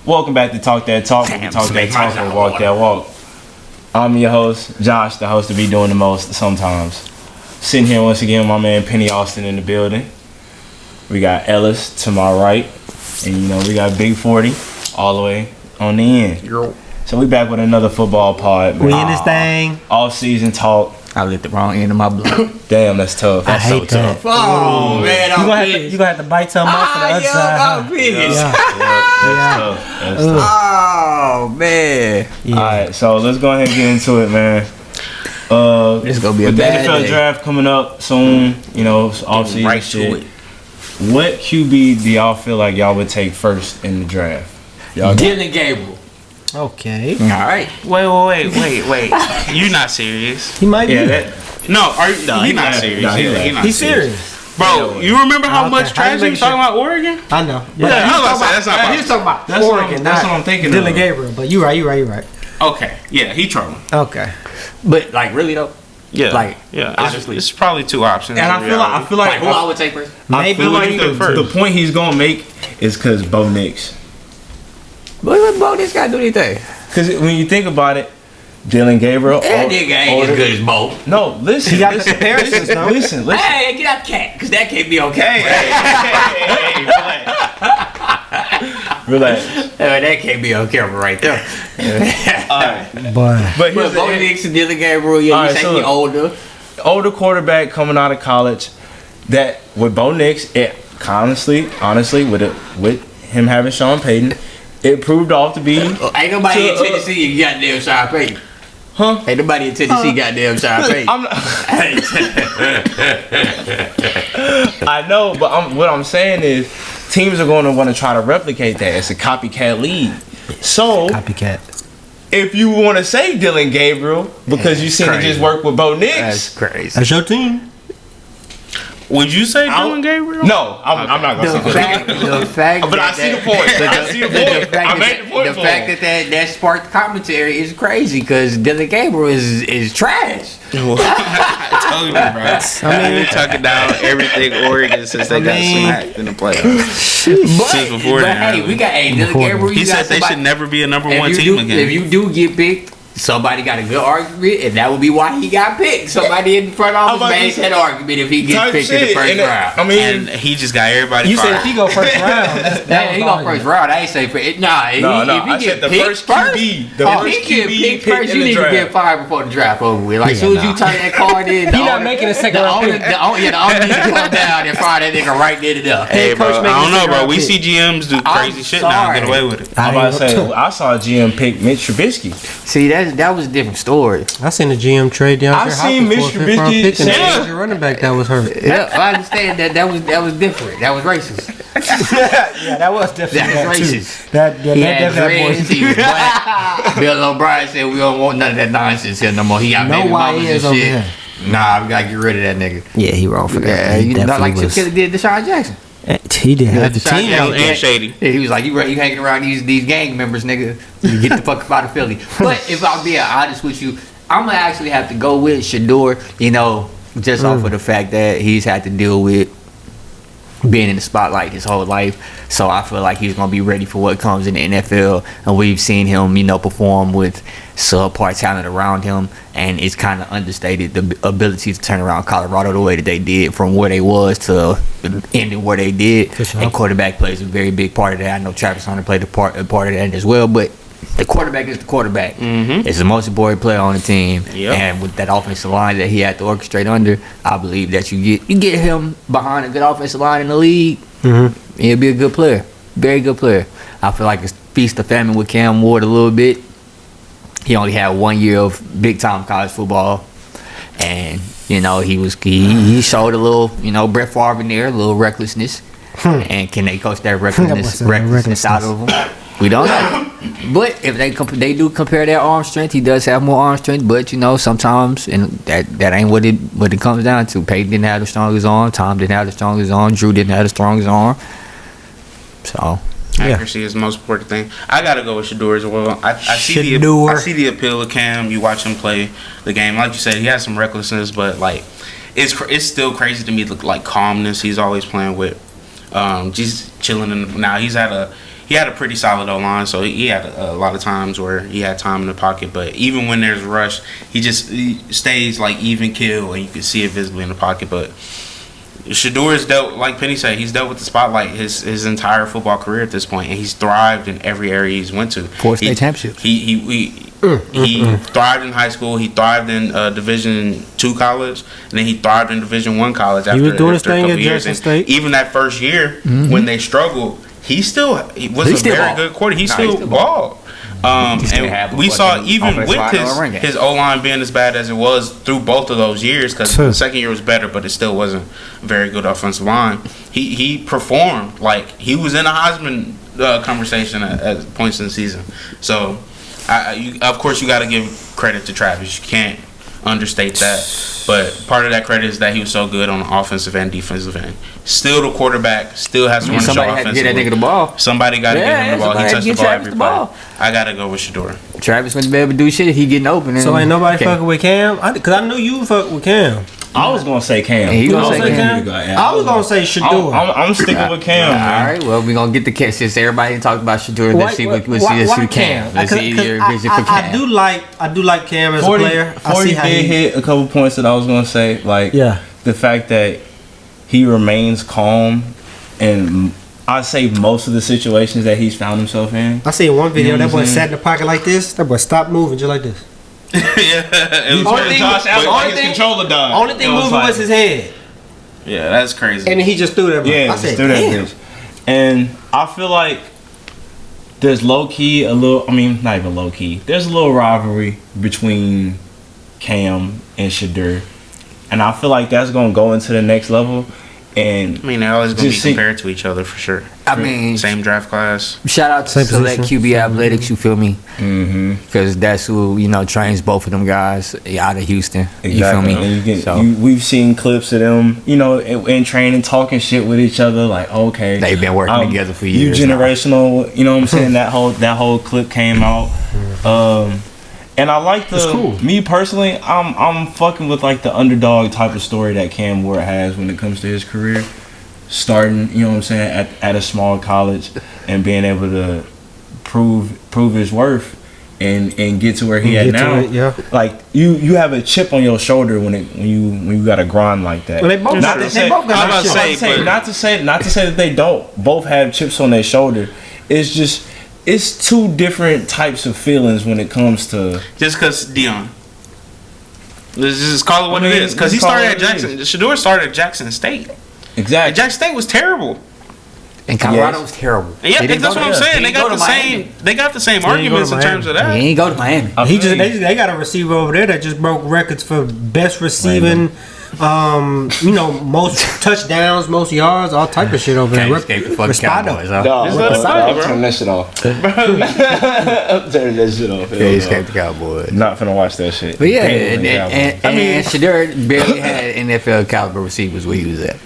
Welcome back to Talk That Talk. Talk That Talk and Walk That Walk. I'm your host, Josh, the host to be doing the most sometimes. Sitting here once again with my man Penny Austin in the building. We got Ellis to my right. And you know, we got Big 40 all the way on the end. So we back with another football pod. We in this thing. Off-season talk. I lit the wrong end of my blood. Damn, that's tough. That's I hate so that. tough. Oh, man, You gonna have to bite some off on the other side. I'm finished. That's tough. That's tough. Oh, man. Yeah. Alright, so let's go ahead and get into it, man. It's gonna be a with the bad NFL day. draft coming up soon, you know, it's off-season right shit. to it. What QB do y'all feel like y'all would take first in the draft? Y'all Dylan Gabriel. Okay. All right. Wait. You're not serious. He might be. No, he's not serious. He's serious. Bro, you remember how much trash he was talking about Oregon? I know. Yeah, I was about to say, that's not He was talking about That's what Oregon, that's not what I'm thinking Dylan of. Gabriel. But you're right. Okay, yeah, he trolling. Okay. But, like, really, though? Yeah, Like, yeah. honestly. It's probably two options. And I feel like Who I would take first? Maybe feel like who you think the first? point he's gonna make is because Bo Nix. What this guy do anything? Because when you think about it, Dylan Gabriel. That nigga ain't as good as Bo. No, listen. He got the comparisons, though. Listen. Hey, get out the cat, because that can't be okay. Relax. That can't be on camera right there. Alright. But But But Bo Nix and Dylan Gabriel, yeah, All you right, say so he look. Older quarterback coming out of college. That with Bo Nix, it honestly, with him having Sean Payton, it proved off to be. Ain't nobody in Tennessee you goddamn Sean Payton. Huh? Ain't nobody in Tennessee goddamn Sean Payton. I'm not, I know, but what I'm saying is, teams are going to want to try to replicate that. It's a copycat league. So copycat. if you want to say Dylan Gabriel because you seem to just work with Bo Nix, That's crazy. That's your team. Would you say Dylan Gabriel? no, I'm not going to say that. The fact But I see the point. I see the point. I made the point The for fact him. that sparked commentary is crazy because Dylan Gabriel is trash. I told you, bro. I've been talking down everything Oregon since they got smacked in the playoffs. Since before that. Hey, we got Dylan Gabriel. He you said got they somebody- should never be a number if one you team do- again. If you do get picked, somebody got a good argument, and that would be why he got picked. Somebody in the front office about made to- that argument if he gets Type picked in the shit, first and round. I mean, and he just got everybody You said fired. if he go first round, that He go first round. I ain't say for it. Nah, if I he said get the picked first QB. The if first he get QB picked picked first, in you the need to draft. get fired before the draft over with. Like, as soon as you turn that card in, He not making a second round pick. the owner needs to come down and fire that nigga right there to death. Hey, bro, coach I making don't know, second bro. round We pick. see GMs do I'm crazy shit now and get away with it. I'm about to say, I saw a GM pick Mitch Trubisky. See, that was a different story. I seen the GM trade down. I seen Mr. Trubisky pick and say- the running back that was hurt. Yeah, I understand that was different. That was racist. Yeah, that was definitely That was that too. racist. That He had definitely dreads, he was black. Bill O'Brien said we don't want none of that nonsense here no more. He got No baby mamas YNs and over shit. here. Nah, we gotta get rid of that nigga. Yeah, he wrong for that. Yeah, He you not like definitely Chip Kelly did Deshaun Jackson. He did have the Deshaun team. Jackson- And Shady. Yeah, he was like, you hanging around these gang members, nigga. You get the fuck up out of Philly. But if I'm being honest with you, I'm gonna actually have to go with Shador, you know, just off of the fact that he's had to deal with being in the spotlight his whole life. So I feel like he's gonna be ready for what comes in the NFL, and we've seen him, you know, perform with subpar talent around him, and it's kind of understated the ability to turn around Colorado the way that they did from where they was to ending where they did. For sure. And quarterback plays a very big part of that. I know Travis Hunter played a part of that as well, but the quarterback is the quarterback. Mm-hmm. It's the most important player on the team, Yep. and with that offensive line that he had to orchestrate under, I believe that you get him behind a good offensive line in the league. Mhm. He'll be a good player, very good player. I feel like it's feast or famine with Cam Ward a little bit. He only had 1 year of big time college football, and you know he showed a little, you know, Brett Favre in there, a little recklessness. And can they coach that recklessness out of him? We don't know. But if they do compare their arm strength, he does have more arm strength. But you know, sometimes, and that ain't what it comes down to. Peyton didn't have the strongest arm. Tom didn't have the strongest arm. Drew didn't have the strongest arm. So Accuracy is the most important thing. I gotta go with Shador as well. I see the appeal of Cam. You watch him play the game. Like you said, he has some recklessness, but like it's still crazy to me. Like calmness. He's always playing with, just chilling. Now he's had he had a pretty solid O-line, so he had a lot of times where he had time in the pocket. But even when there's rush, he stays like even kill, and you can see it visibly in the pocket. But Shedeur has dealt, like Penny said, he's dealt with the spotlight his entire football career at this point, and he's thrived in every area he's went to. 4 state championships. He thrived in high school. He thrived in Division II college, and then he thrived in Division I college. After, he was doing his after a thing couple at years. Jackson State. Even that first year when they struggled, he was a very good quarter. He still balled. And we saw even with his O-line being as bad as it was through both of those years, because the second year was better, but it still wasn't a very good offensive line. He performed like he was in a Heisman conversation at points in the season. So, of course, you got to give credit to Travis. You can't understate that. But part of that credit is that he was so good on the offensive and defensive end. Still the quarterback, still has to run the show Somebody had to get that nigga the ball. Somebody got to give him the ball. He touched the ball every play. I got to go with Shedeur. Travis wouldn't be able to do shit if he getting open. So ain't nobody fucking with Cam? Because I knew you fuck with Cam. I was gonna say Cam. He You gonna gonna say say Cam. Cam? I was gonna say Shedeur. I'm sticking with Cam, All man. right, well, we're going to get the catch. Since everybody talked about Shedeur, let's see what Cam. Let's see your vision for Cam. I do like Cam as a player. 40 did hit a couple points that I was going to say. Like, Yeah. the fact that he remains calm and I say most of the situations that he's found himself in. I seen one video, You know that what boy I'm sat in the pocket like this. That boy stopped moving just like this. Yeah, it was Only crazy. thing- Josh Allen, only like his thing- controller done. Only thing It moving like- was his head. Yeah, that's crazy. And he just threw that. Yeah, I just said, threw that damn. bitch. And I feel like there's low key a little. I mean, not even low key. There's a little rivalry between Cam and Shedeur, and I feel like that's gonna go into the next level. And I mean, they're always going to be Just see- compared to each other for sure. I mean, Same draft class. shout out to Same Select position. QB Athletics, you feel me? mm-hmm, Because that's who, trains both of them guys out of Houston. exactly. You feel me? And you get, So- we've seen clips of them, in training, talking shit with each other. Like, okay, They've been working together for years You now. generational. You know what I'm saying? that whole clip came out. And I like It's cool. me personally, I'm fucking with like the underdog type of story that Cam Ward has when it comes to his career. Starting, you know what I'm saying, at a small college and being able to prove his worth and get to where he at Get to now. it, yeah. Like you have a chip on your shoulder when you got to grind like that. Well, they both Not got- to they say- both got I'm about to chips. say, not to say that they don't both have chips on their shoulder. It's just it's two different types of feelings when it comes to. Just because Dion. Let's just call it what I mean, it is. Because he let's call started it at what it Jackson. Shedeur started at Jackson State. And Exactly. Jackson State was terrible. And Colorado Yes. was terrible. Yeah, They didn't that's go what I'm to- saying. They They got didn't the go to same. Miami. They got the same didn't go to arguments in terms of He that. ain't go to Miami. They got a receiver over there that just broke records for best receiving, most touchdowns, most yards, all type of shit over there. Can't escape the fucking Respado. Cowboys, huh? Dog, Just let it go, bro. turn that shit off. I'm turning that shit off. Can't escape the Cowboys. Not finna watch that shit. But yeah, Bengals and Shedeur barely had NFL caliber receivers where he was at.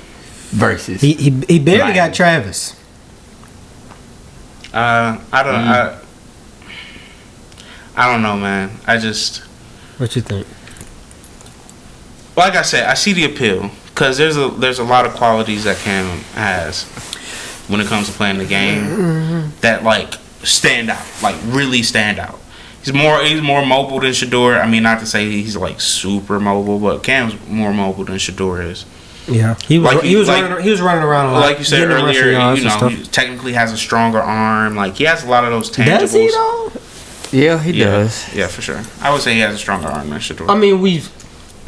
Versus He barely Miami. got Travis. I don't know, man. What you think? Like I said, I see the appeal because there's a lot of qualities that Cam has when it comes to playing the game that like stand out, like really stand out. He's more mobile than Shedeur. I mean, not to say he's like super mobile, but Cam's more mobile than Shedeur is. Yeah, he was running around a lot. Like you said getting rushing earlier, yards and stuff. he technically has a stronger arm. Like he has a lot of those tangibles. Does he though? yeah, he does. Yeah, for sure. I would say he has a stronger arm than Shedeur. I mean, we've. I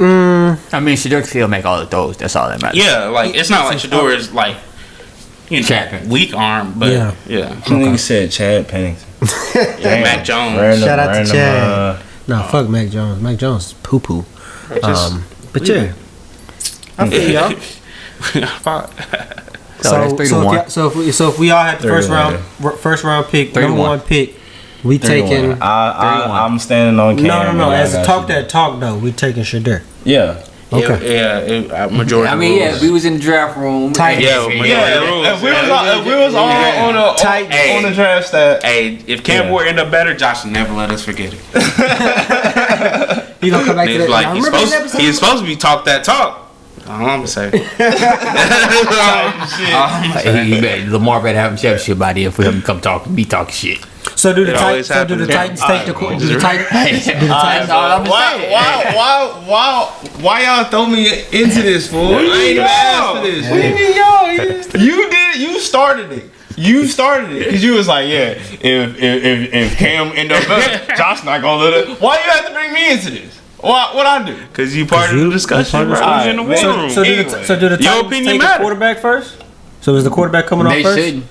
mean, Shedeur can still make all the throws. That's all that matters. Yeah, like it's not like Shedeur is like Chad. weak arm, but Yeah. yeah. Nigga said Chad Pennington. Mac Jones. Shout out to Chad. No, fuck Mac Jones. Mac Jones is poo poo. But yeah, I feel y'all. So that's 3-1. So if we all had the 3-1. first round pick, 3-1. number one pick, we taking. I'm standing on Cam. No. man. As I a got you. talk though, we taking Shedeur. Yeah. Okay. Majority. I mean, yeah, if we was in the draft room. Tight. Yeah, If we was all on the draft stat. Hey, if Cam Ward end up better, Josh will never let us forget it. You gonna come back to He's that? like Y'all he's remember that supposed, episode? he's supposed to be talk that talk. I'm gonna say. Lamar better have a championship by then for him to come talk to me talking shit. So do the Titans take the Titans? Why y'all throw me into this, fool? I ain't even asked for this. What do you mean, y'all? You did it. You started it. Because you was like, yeah, if Cam end up better, Josh not gonna let it. Why you have to bring me into this? What I do? Because you part of the discussion, bro. Right, in the war room. So do the Titans take the quarterback first? So is the quarterback coming off first? They shouldn't.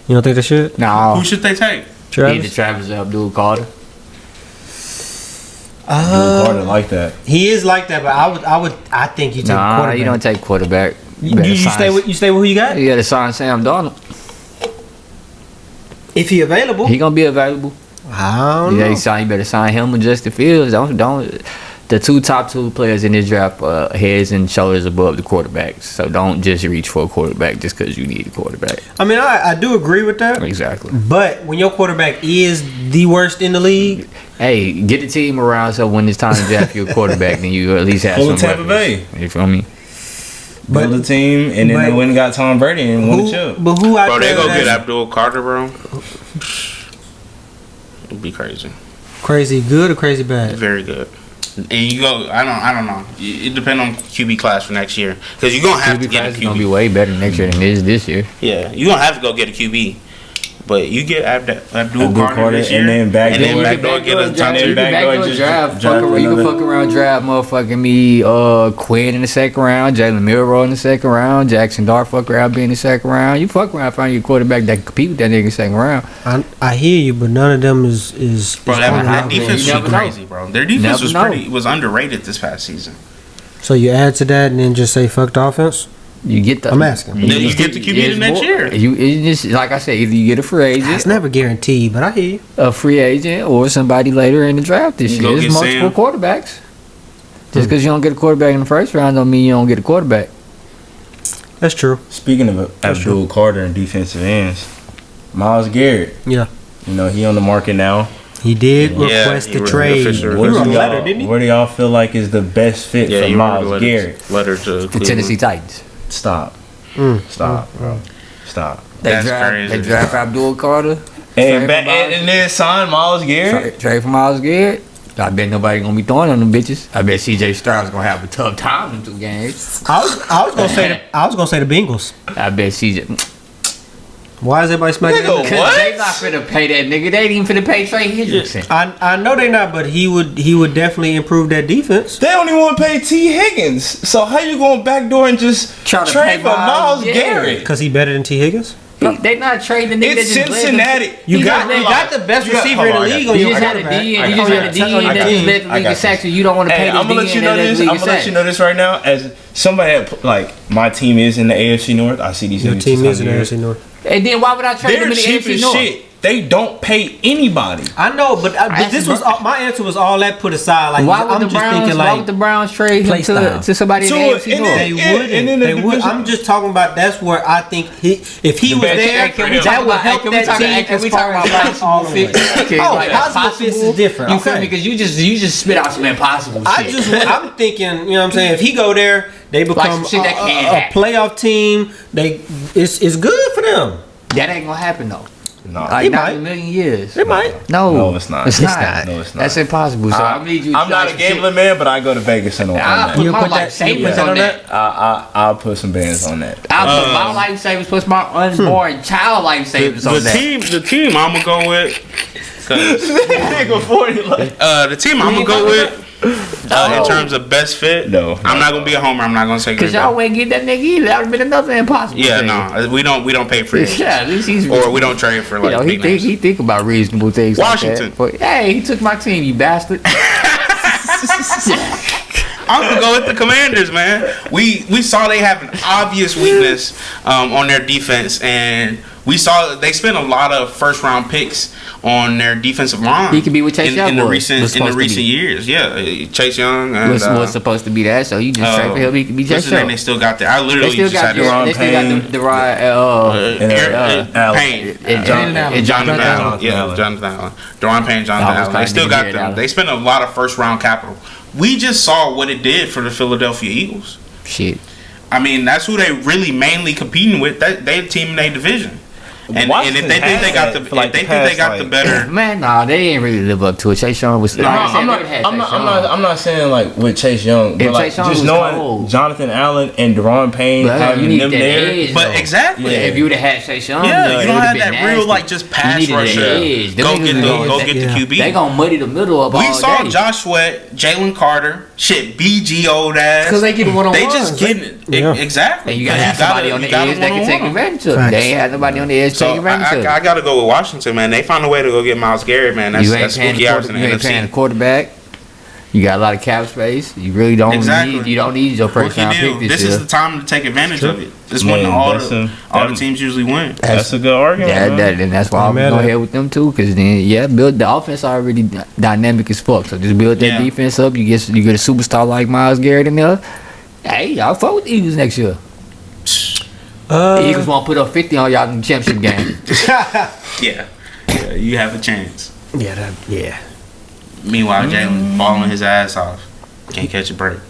You don't think they should? No. Who should they take? Travis? Either Travis or Abdul-Carter. Abdul-Carter like that. He is like that, but I think you take quarterback. You don't take quarterback. You stay with who you got? You got to sign Sam Darnold. If he available, he gonna be available. I don't know. You better sign him and Justin Fields. Don't. The top two players in this draft are heads and shoulders above the quarterbacks. So don't just reach for a quarterback just because you need a quarterback. I mean, I do agree with that. Exactly. But when your quarterback is the worst in the league, hey, get the team around so when it's time to draft your quarterback, then you at least have some Tampa Bay. You feel me? Build a team, and then they went and got Tom Brady and won the chip. But who out bro, there? They go get Abdul-Carter, bro. It'd be crazy. Crazy good or crazy bad? Very good. And you go, I don't know. It depends on QB class for next year because you're gonna have to get a QB. It's gonna be way better next year than it is this year. Yeah, you're gonna have to go get a QB. But you get Abdul-Carter this year, and then backdoor get a draft. You can fuck around draft motherfucking me, Quinn in the second round, Jalen Milroe in the second round, Jackson Dart fuck around being in the second round. You fuck around finding your quarterback that can compete with that nigga in the second round. I hear you, but none of them is bro. That defense was crazy, bro. Their defense was underrated this past season. So you add to that and then just say fuck the offense. You get the. I'm asking. Then you get the QB the next year. You just like I said, either you get a free agent. It's never guaranteed, but I hear you. A free agent or somebody later in the draft this year. There's multiple quarterbacks. Just because you don't get a quarterback in the first round don't mean you don't get a quarterback. That's true. Speaking of Abdul-Carter and defensive ends, Myles Garrett. Yeah. You know he on the market now. He did request a trade. Where do y'all feel like is the best fit for Myles Garrett? Letter to the Tennessee Titans. Stop, bro. Stop. They draft Abdul-Carter. And then sign Myles Garrett. Trade for Myles Garrett. I bet nobody gonna be throwing on them bitches. I bet CJ Stroud's gonna have a tough time in 2 games. I was gonna say the Bengals. I bet CJ. Why is everybody smacking that? Because they not finna pay that nigga. They ain't even finna pay Trey Hendrickson. I know they not, but he would definitely improve that defense. They don't even want to pay T. Higgins. So how you going backdoor and just trade for Myles Garrett? Because he better than T. Higgins? They not trading the nigga. It's Cincinnati. You got the best receiver in the league on your quarterback. You just had a DN that just led the league in sacks, so you don't want to pay the DN. I'm gonna let you know this. I'm gonna let you know this right now. As somebody like my team is in the AFC North. I see these. Your team is in the AFC North. And then why would I trade them in the AFC North? Shit. They don't pay anybody. I know, but this was my answer was all that put aside. Like why would the Browns trade him to somebody in the AFC North? They wouldn't. They would. I'm just talking about that's where I think if he was there, that would help that team. Can we talk about possible fits? Possible fits is different. You feel me? Because you just spit out some impossible shit. I'm thinking, you know what I'm saying? If he go there, they become a playoff team. It's good for them. That ain't gonna happen though. No, like not in a million years. It might. No, it's not. It's not. No, it's not. That's impossible. So I need you. I'm not a gambling man, but I go to Vegas and on that. I'll put my life savings on that. I'll put some bands on that. I'll put my life savings plus my unborn child life savings on that. The team I'm gonna go with. The team I'm gonna go with. In terms of best fit, I'm not gonna be a homer. I'm not gonna say because y'all wouldn't get that nigga either. That would have been another impossible. Yeah, no, we don't pay for it. Yeah, or we don't trade for like. He think about reasonable things. Washington. Like that. But, hey, he took my team, you bastard. I'm gonna go with the Commanders, man. We saw they have an obvious weakness on their defense, and we saw they spent a lot of first round picks on their defensive line. He could be with Chase Young in the recent years. Yeah, Chase Young and, was supposed to be that, so you just trade for him. He could be Chase Young. And they still got that. I literally just had Deron Payne. They still got Payne and Jonathan Allen. Yeah, Jonathan Allen. Deron Payne, Jonathan Allen. They still got them. They spent a lot of first round capital. We just saw what it did for the Philadelphia Eagles. Shit. I mean, that's who they really mainly competing with. They a team in their division. And if they think they got the better man, nah, they ain't really live up to it. Chase Young was. I'm not saying like with Chase Young, but like just knowing cold. Jonathan Allen and Deron Payne having them there. Edge, but exactly, if you would have had Chase Young, you don't have that nasty. Real like just pass rusher. Go get the QB. They gonna muddy the middle up. We saw Josh Sweat, Jalen Carter, BG old ass. Because they get one on one. They just getting it exactly. And you gotta have somebody on the edge that can take advantage of. They ain't had nobody on the edge. So I gotta go with Washington, man. They found a way to go get Myles Garrett, man. That's spooky hours in the NFC. You ain't paying the quarterback. You got a lot of cap space. You really don't need. You don't need your first round pick this year. Is the time to take advantage of it. This is when all the teams usually win. That's a good argument. And that's why I'm gonna go ahead with them too. Because then build the offense already dynamic as fuck. So just build that defense up. You get a superstar like Myles Garrett in there. Hey, I'll fuck with the Eagles next year. The Eagles won't put up 50 on y'all in the championship game. Yeah, you have a chance. Yeah. Meanwhile, Jalen balling his ass off. Can't catch a break.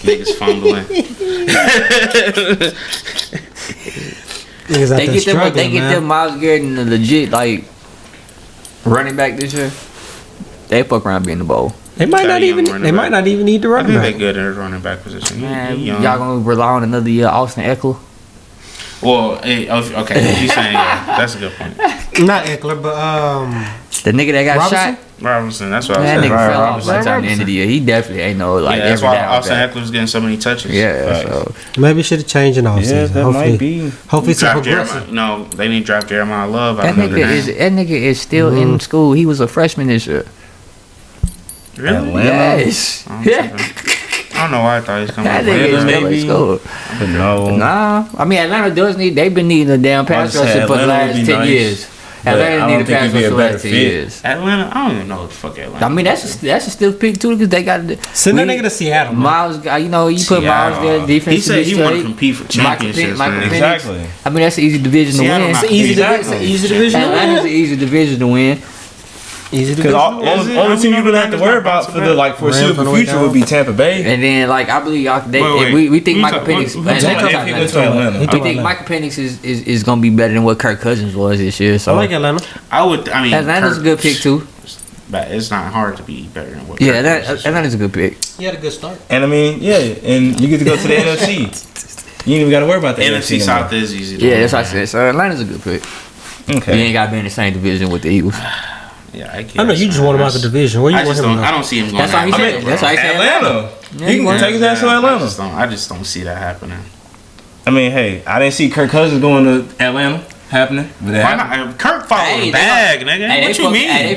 Niggas fumbling. They get them Myles Garrett and the legit like running back this year. They fuck around being the bowl. They might not even need the running back. I think they're good at the running back position. Man, y'all gonna rely on another year Austin Eckler? Well, okay, you saying that's a good point. Not Eckler, but the nigga that got Robinson? shot. Robinson, that's what I was saying. That nigga fell off by the time the end of the year. He definitely ain't no like. Yeah, that's why Austin Eckler was getting so many touches. Yeah, so maybe should have changed in offseason. Yeah, that might be. Hopefully, it's progressive. No, they need to draft Jeremiah Love. That nigga is still in school. He was a freshman this year. Really? Yes. I don't know why I thought he was coming. That nigga is still in school. No. Nah, I mean Atlanta does need. They've been needing a damn pass rusher for the last 10 years. Atlanta need a pass rusher for the last 10 years. Atlanta, I don't even know what the fuck Atlanta. I mean that's a still pick too because they got. Send that nigga to Seattle. Myles, you put Myles there. Defense. He said he want to compete for championships. Exactly. I mean that's an easy division to win. It's an easy division. Atlanta's an easy division to win. Because only team you're gonna have to worry about for the foreseeable future would be Tampa Bay. And then I believe y'all. We think Michael Penix. We think Michael Penix is gonna be better than what Kirk Cousins was this year. So I like Atlanta. I mean Atlanta's a good pick too. But it's not hard to be better than what. Yeah, Atlanta's a good pick. He had a good start. And I mean, and you get to go to the NFC. You ain't even got to worry about the NFC South is easy. Yeah, that's what I said. So Atlanta's a good pick. Okay. You ain't got to be in the same division with the Eagles. Yeah, I know you just want him out the division. Where you want him? I don't see him going. That's why he said. That's why he said Atlanta. You can take his ass to Atlanta. I just don't see that happening. I mean, hey, I didn't see Kirk Cousins going to Atlanta happening. Why not? Kirk followed the bag, nigga. What you mean? They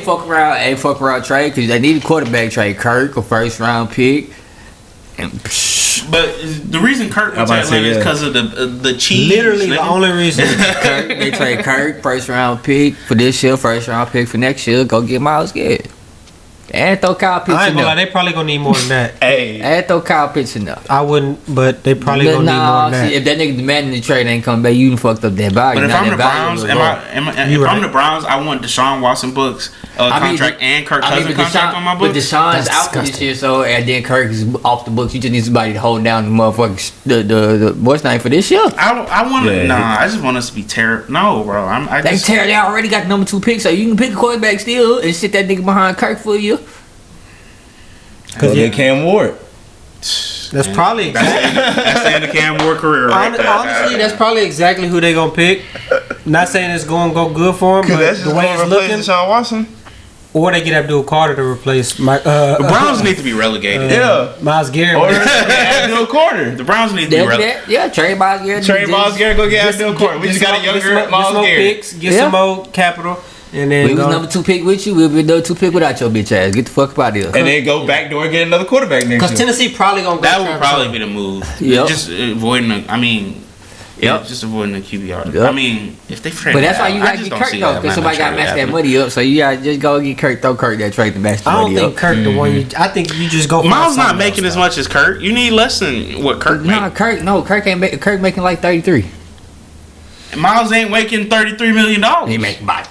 fuck around trade because they need a quarterback trade. Kirk, a first round pick. But the reason Kirk went to Atlanta is because of the cheese. Literally the only reason. They trade Kirk, first round pick for this year, first round pick for next year. Go get Myles Garrett. And throw Kyle Pitts in there. I ain't gonna lie, they probably gonna need more than that. And throw Kyle Pitts in there. I wouldn't, but they probably gonna need more than that. If that nigga demanding the trade ain't coming back, you done fucked up that value. But if I'm the Browns, I'm the Browns, I want Deshaun Watson books contract and Kirk Cousins contract on my books. But Deshaun's out for this year, so and then Kirk is off the books. You just need somebody to hold down the motherfuckers. The what's name for this year? I want to. Nah, I just want us to be terrible. No, bro. They already got the number 2 pick, so you can pick a quarterback still and sit that nigga behind Kirk for you. Because they Cam Ward. That's probably that's the end of Cam Ward career right there. Honestly, that's probably exactly who they gonna pick. Not saying it's gonna go good for him, but the way it's looking, Deshaun Watson. Or they get Abdul Carter to replace Mike. The Browns need to be relegated. Myles Garrett. Or Abdul Carter. The Browns need to be relegated. Yeah, trade Myles Garrett. Trade Myles Garrett. Go get Abdul Carter. We just got a younger Myles Garrett. Get some more capital. And then we was number 2 pick with you. We'll be number 2 pick without your bitch ass. Get the fuck out of here. And then go back door and get another quarterback next year. Because Tennessee probably gonna go. That would probably be the move. Yep. Just avoiding the. I mean. Yep. Just avoiding the QBR. Yep. I mean, if they trade, but that's why you got to get Kirk though, because somebody got to match that money up. So you got to just go get Kirk, throw Kirk that trade to match the money up. I don't think Kirk the one. I think you just go. Miles not making as much as Kirk. You need less than what Kirk. Kirk ain't making. Kirk making like 33. Miles ain't making $33 million. He making about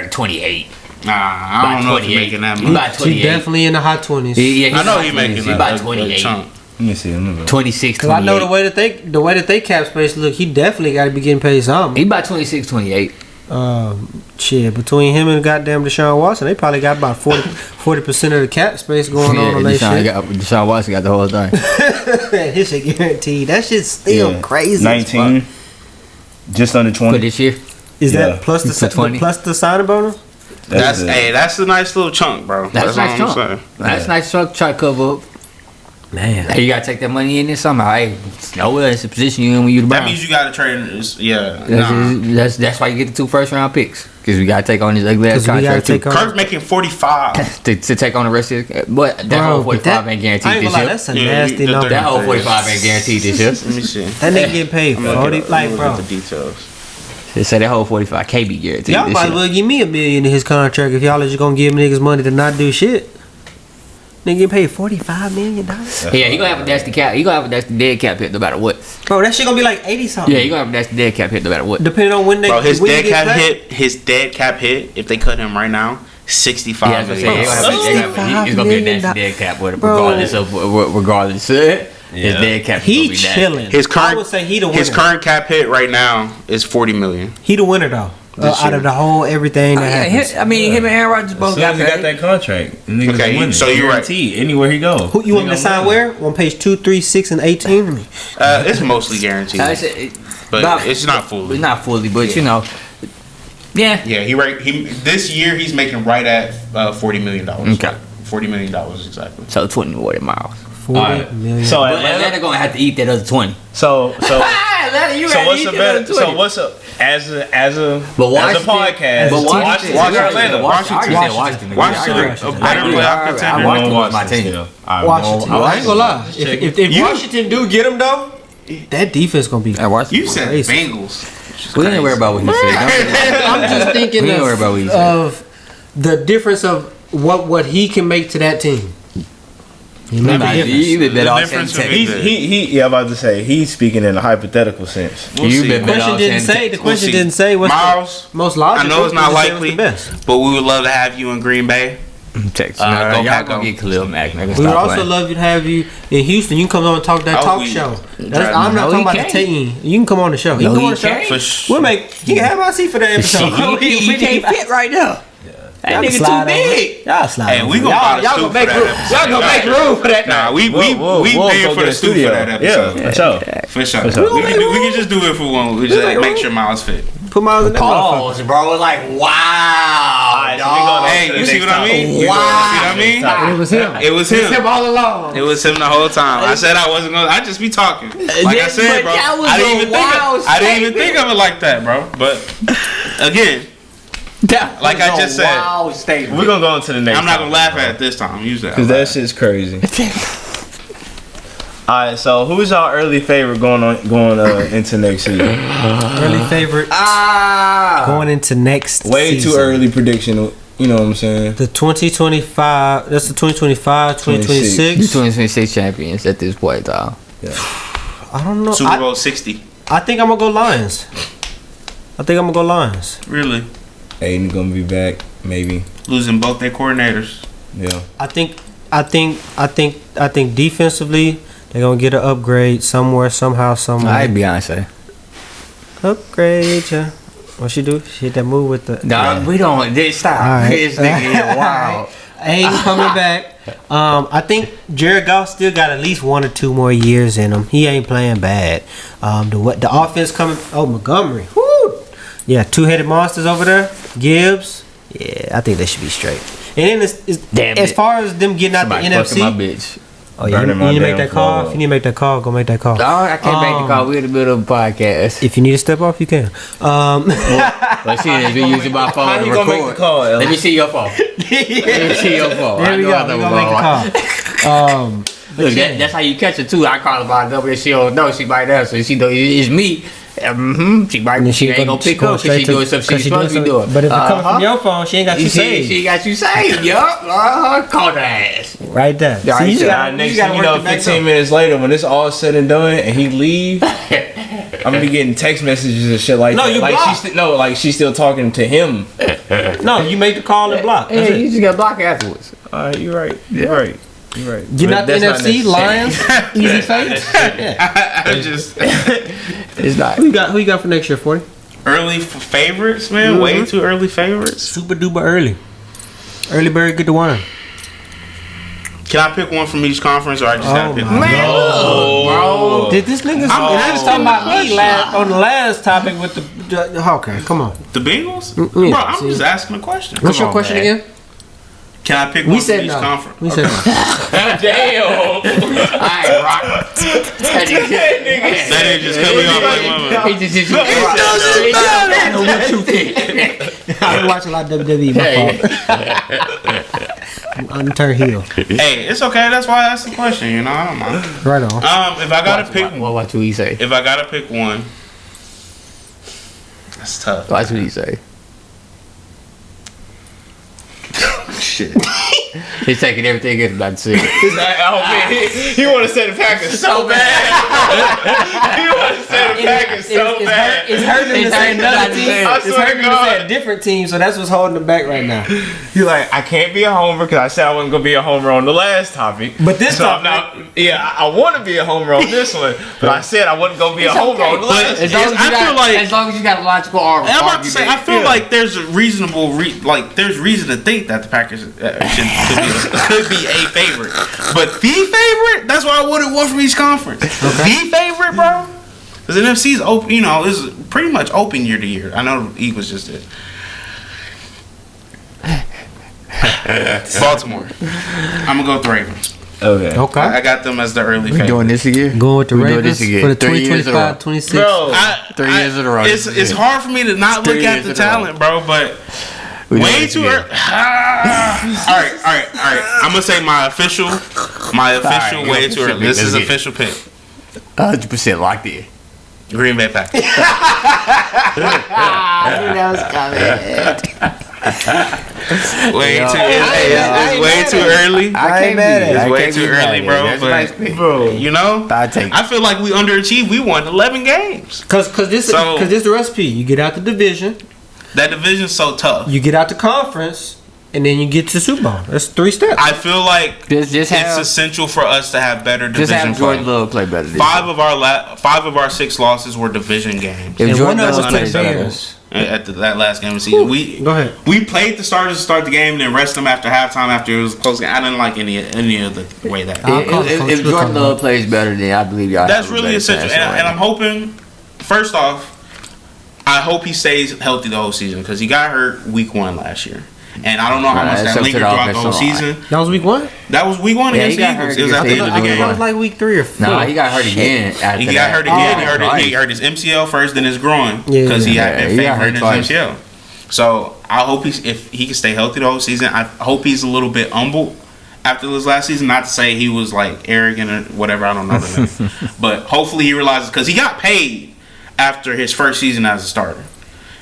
28. Nah, I don't know if he's making that much. He about 28. He definitely in the high 20s. I know he's making about 28. Let me see. 26, 28. Cause I know the way that they cap space look, he definitely got to be getting paid something. He about 26, 28. Shit, between him and goddamn Deshaun Watson, they probably got about 40% of the cap space going on that shit. Deshaun Watson got the whole thing. His shit guaranteed. That shit's still crazy. 19, just under 20 for this year. Is that plus the signing bonus? That's a nice little chunk, bro. That's a nice chunk. That's a nice chunk. Try to cover up. Man, hey, you gotta take that money in there somehow. Hey, nowhere it's a position you in when you the Browns. That means you gotta trade. That's why you get the 2 first-round picks, because we gotta take on this ugly ass contract too. Kirk's making 45 to take on the rest of it, but that whole 45 ain't guaranteed this year. That's a nasty number. That whole 45 ain't guaranteed this year. Let me see. That nigga getting paid 40, like bro. The details. They say that whole 45 can't be guaranteed. Y'all might as well give me $1 million in his contract if y'all are just gonna give niggas money to not do shit. Nigga get paid $45 million. Yeah, he gonna have a nasty cap. He gonna have a nasty dead cap hit no matter what. Bro, that shit gonna be like 80 something. Yeah, he gonna have a nasty dead cap hit no matter what. Depending on when they. Bro, his dead cap hit. If they cut him right now, 65 million. He's gonna be a nasty dead cap with it, regardless. His dead cap. He chilling. I would say he the winner. His current cap hit right now is $40 million. He the winner though. Out of the whole everything that happens. Him and Aaron Rodgers both got that contract. Okay, so you're right. Anywhere he go. Who you want me to sign where? On page 2, 3, 6, and 18? It's mostly guaranteed. But it's not fully. It's not fully, but you know. Yeah. Yeah, this year he's making right at $40 million. Okay. $40 million exactly. So 20 more than Miles. 40 million. So Atlanta gonna have to eat that other 20. So Atlanta, you so what's the better? So what's up as a podcast? But Washington. A better playoff contender. Washington. I ain't gonna lie. If Washington do get him though, that defense gonna be. You said Bengals. We didn't worry about what he said. I'm just thinking of the difference of what he can make to that team. I'm about to say he's speaking in a hypothetical sense. The question didn't say what's Miles, the most logical. I know it's not likely, but we would love to have you in Green Bay. Texas. Y'all gonna get Khalil Mack. We would also love to have you in Houston. You can come on and talk that talk show. I'm not talking about the team. You can come on the show. You can come on the show. We'll make. You can have my seat for that episode. He can't fit right now. That nigga too big. Y'all slide. Hey, we gonna y'all gonna make room. Y'all gonna make room for that. Nah, we paying for the studio for that episode. Yeah, for sure. We can just do it for one. We just make sure Miles fit. Put Miles in there. Pause, bro. Like wow. Hey, you see what I mean? Wow. You see what I mean? It was him. It was him all along. It was him the whole time. I said I wasn't gonna. I just be talking. Like I said, bro. I didn't even think of it like that, bro. But again. Like I just said, we're gonna go into the next. I'm not gonna laugh at it this time. Usually, because that shit's crazy. All right, so who's our early favorite going into next season? Early favorite going into next way season. Too early prediction. You know what I'm saying? The 2025. That's the 2025, 2026. 2026 champions at this point, though. Yeah. I don't know. Super Bowl 60. I think I'm gonna go Lions. Really? Aiden gonna be back, maybe. Losing both their coordinators. Yeah. I think defensively they're gonna get an upgrade somewhere, somehow, somewhere. Alright, Beyonce. Upgrade, yeah. What she do? She hit that move with the. Nah, we don't. Stop. Right. This nigga, wow. Aiden coming back. I think Jared Goff still got at least 1 or 2 more years in him. He ain't playing bad. The offense coming. Oh, Montgomery. Woo! Yeah, 2-headed monsters over there. Gibbs. Yeah, I think they should be straight. And then as far as them getting out the NFC. My bitch. Oh, you need to make that call. If you need to make that call, go make that call. No, I can't make the call. We're in the middle of a podcast. If you need to step off, you can. Let's see this. We using my phone to record. Make the call, Let me see your phone. Let me see your phone. There we go. We're going to make the call. Look, that's how you catch her, too. I call her by number and she don't know. She might answer. She know it's me. She might. She ain't gonna pick up because she doing something she's supposed to be doing. But if it comes from your phone, she ain't got you saved. She got you saved. Yup. Call her ass. Right there. So you gotta 15 minutes later, when it's all said and done, and he leave, I'm gonna be getting text messages and shit like that. Like she's still talking to him. No, you make the call and block. Yeah, you just gotta block afterwards. All right, you're right. You're right. Right. You're not the NFC Lions. Easy fate. I just It's not. Who you got for next year, 40? early favorites, man. Way too early favorites. Super duper early. Early bird get the worm. Can I pick one from each conference, or I just gotta pick one? Man, look, bro. Did this nigga? I'm Just talking about me on the last topic with the okay, come on. The Bengals? Yeah, Bro, I'm see. just asking a question. What's your on, question man. again? Can I pick We one from said each no. conference? We said no. Damn. I ain't rock. That nigga just cut me off like mama. He just What you think? I been watching a lot of WWE. My fault. I'm turn heel. Hey, it's okay. That's why I asked the question. You know, I don't mind. Right on. If I gotta pick, What he say? if I gotta pick one, that's tough. Watch what he say. Shit. He's taking everything in about to see. Oh man, he want to say the Packers so bad. He want to say the Packers so bad. It's hurting him to say another team. I It's swear hurting to him to say God. a different team, so that's what's holding him back right now. He like, I can't be a homer because I said I wasn't gonna be a homer on the last topic. But this so topic- now, I want to be a homer on this one, but I said I wasn't gonna be a homer on the last. As long as, I feel like- as long as you got a logical argument. I'm about to say, I feel like there's a reasonable, there's reason to think that the Packers could be a favorite. But the favorite, that's why I wanted one from each conference. The favorite, bro. Because the NFC is open, is pretty much open year to year. I know the Eagles just did. Baltimore. I'm going to go with the Ravens. Okay. Okay. I got them as the early we favorite. doing this again. Going with the We doing Ravens this again. for the 3 years in a row. 2025-26. Bro, 3 years in a row. It's hard for me to not look 3 at years the in a row. talent, bro, but We doing way this too again. early. All right. I'm going to say my official right, way go too early. This is official pick. 100% locked in. Green Bay Packers. It's way too early. I can't mad at it. It's I way can't too be mad early, at it. bro. That's a But nice pick. bro, I take it. I feel like we underachieved. We won 11 games. Cause this So- the recipe. You get out the division, That division's so tough. you get out the conference, and then you get to Super Bowl. That's 3 steps. I feel like Just it's have, essential for us to have better just division have play. Jordan Love play better. This Five of our 6 losses were division games. year. If And Jordan one of Love us to plays the better. Bears. At that last game of the season, Go ahead. we played the starters to start the game, and then rest them after halftime after it was a close game. I didn't like any of the way that. I'll call If, Coach if Coach Jordan Coach. Love plays better, then I believe y'all. That's have a really better essential, chance and of I'm hoping. First off, I hope he stays healthy the whole season because he got hurt week 1 last year, and I don't know how much That's that up to lingered the throughout the whole offensive line. season. That was week 1. That was week 1 Yeah, against he the got Eagles. hurt It was at the against end of the the I Eagles. thought it game. was like week 3 or 4. No, he got hurt again. After He got that. hurt again. He Right. hurt his MCL first, then his groin Yeah, because he had yeah, been he got favoring hurt his twice. MCL. So I hope if he can stay healthy the whole season. I hope he's a little bit humbled after this last season. Not to say he was like arrogant or whatever. I don't know the name, but hopefully he realizes because he got paid after his first season as a starter.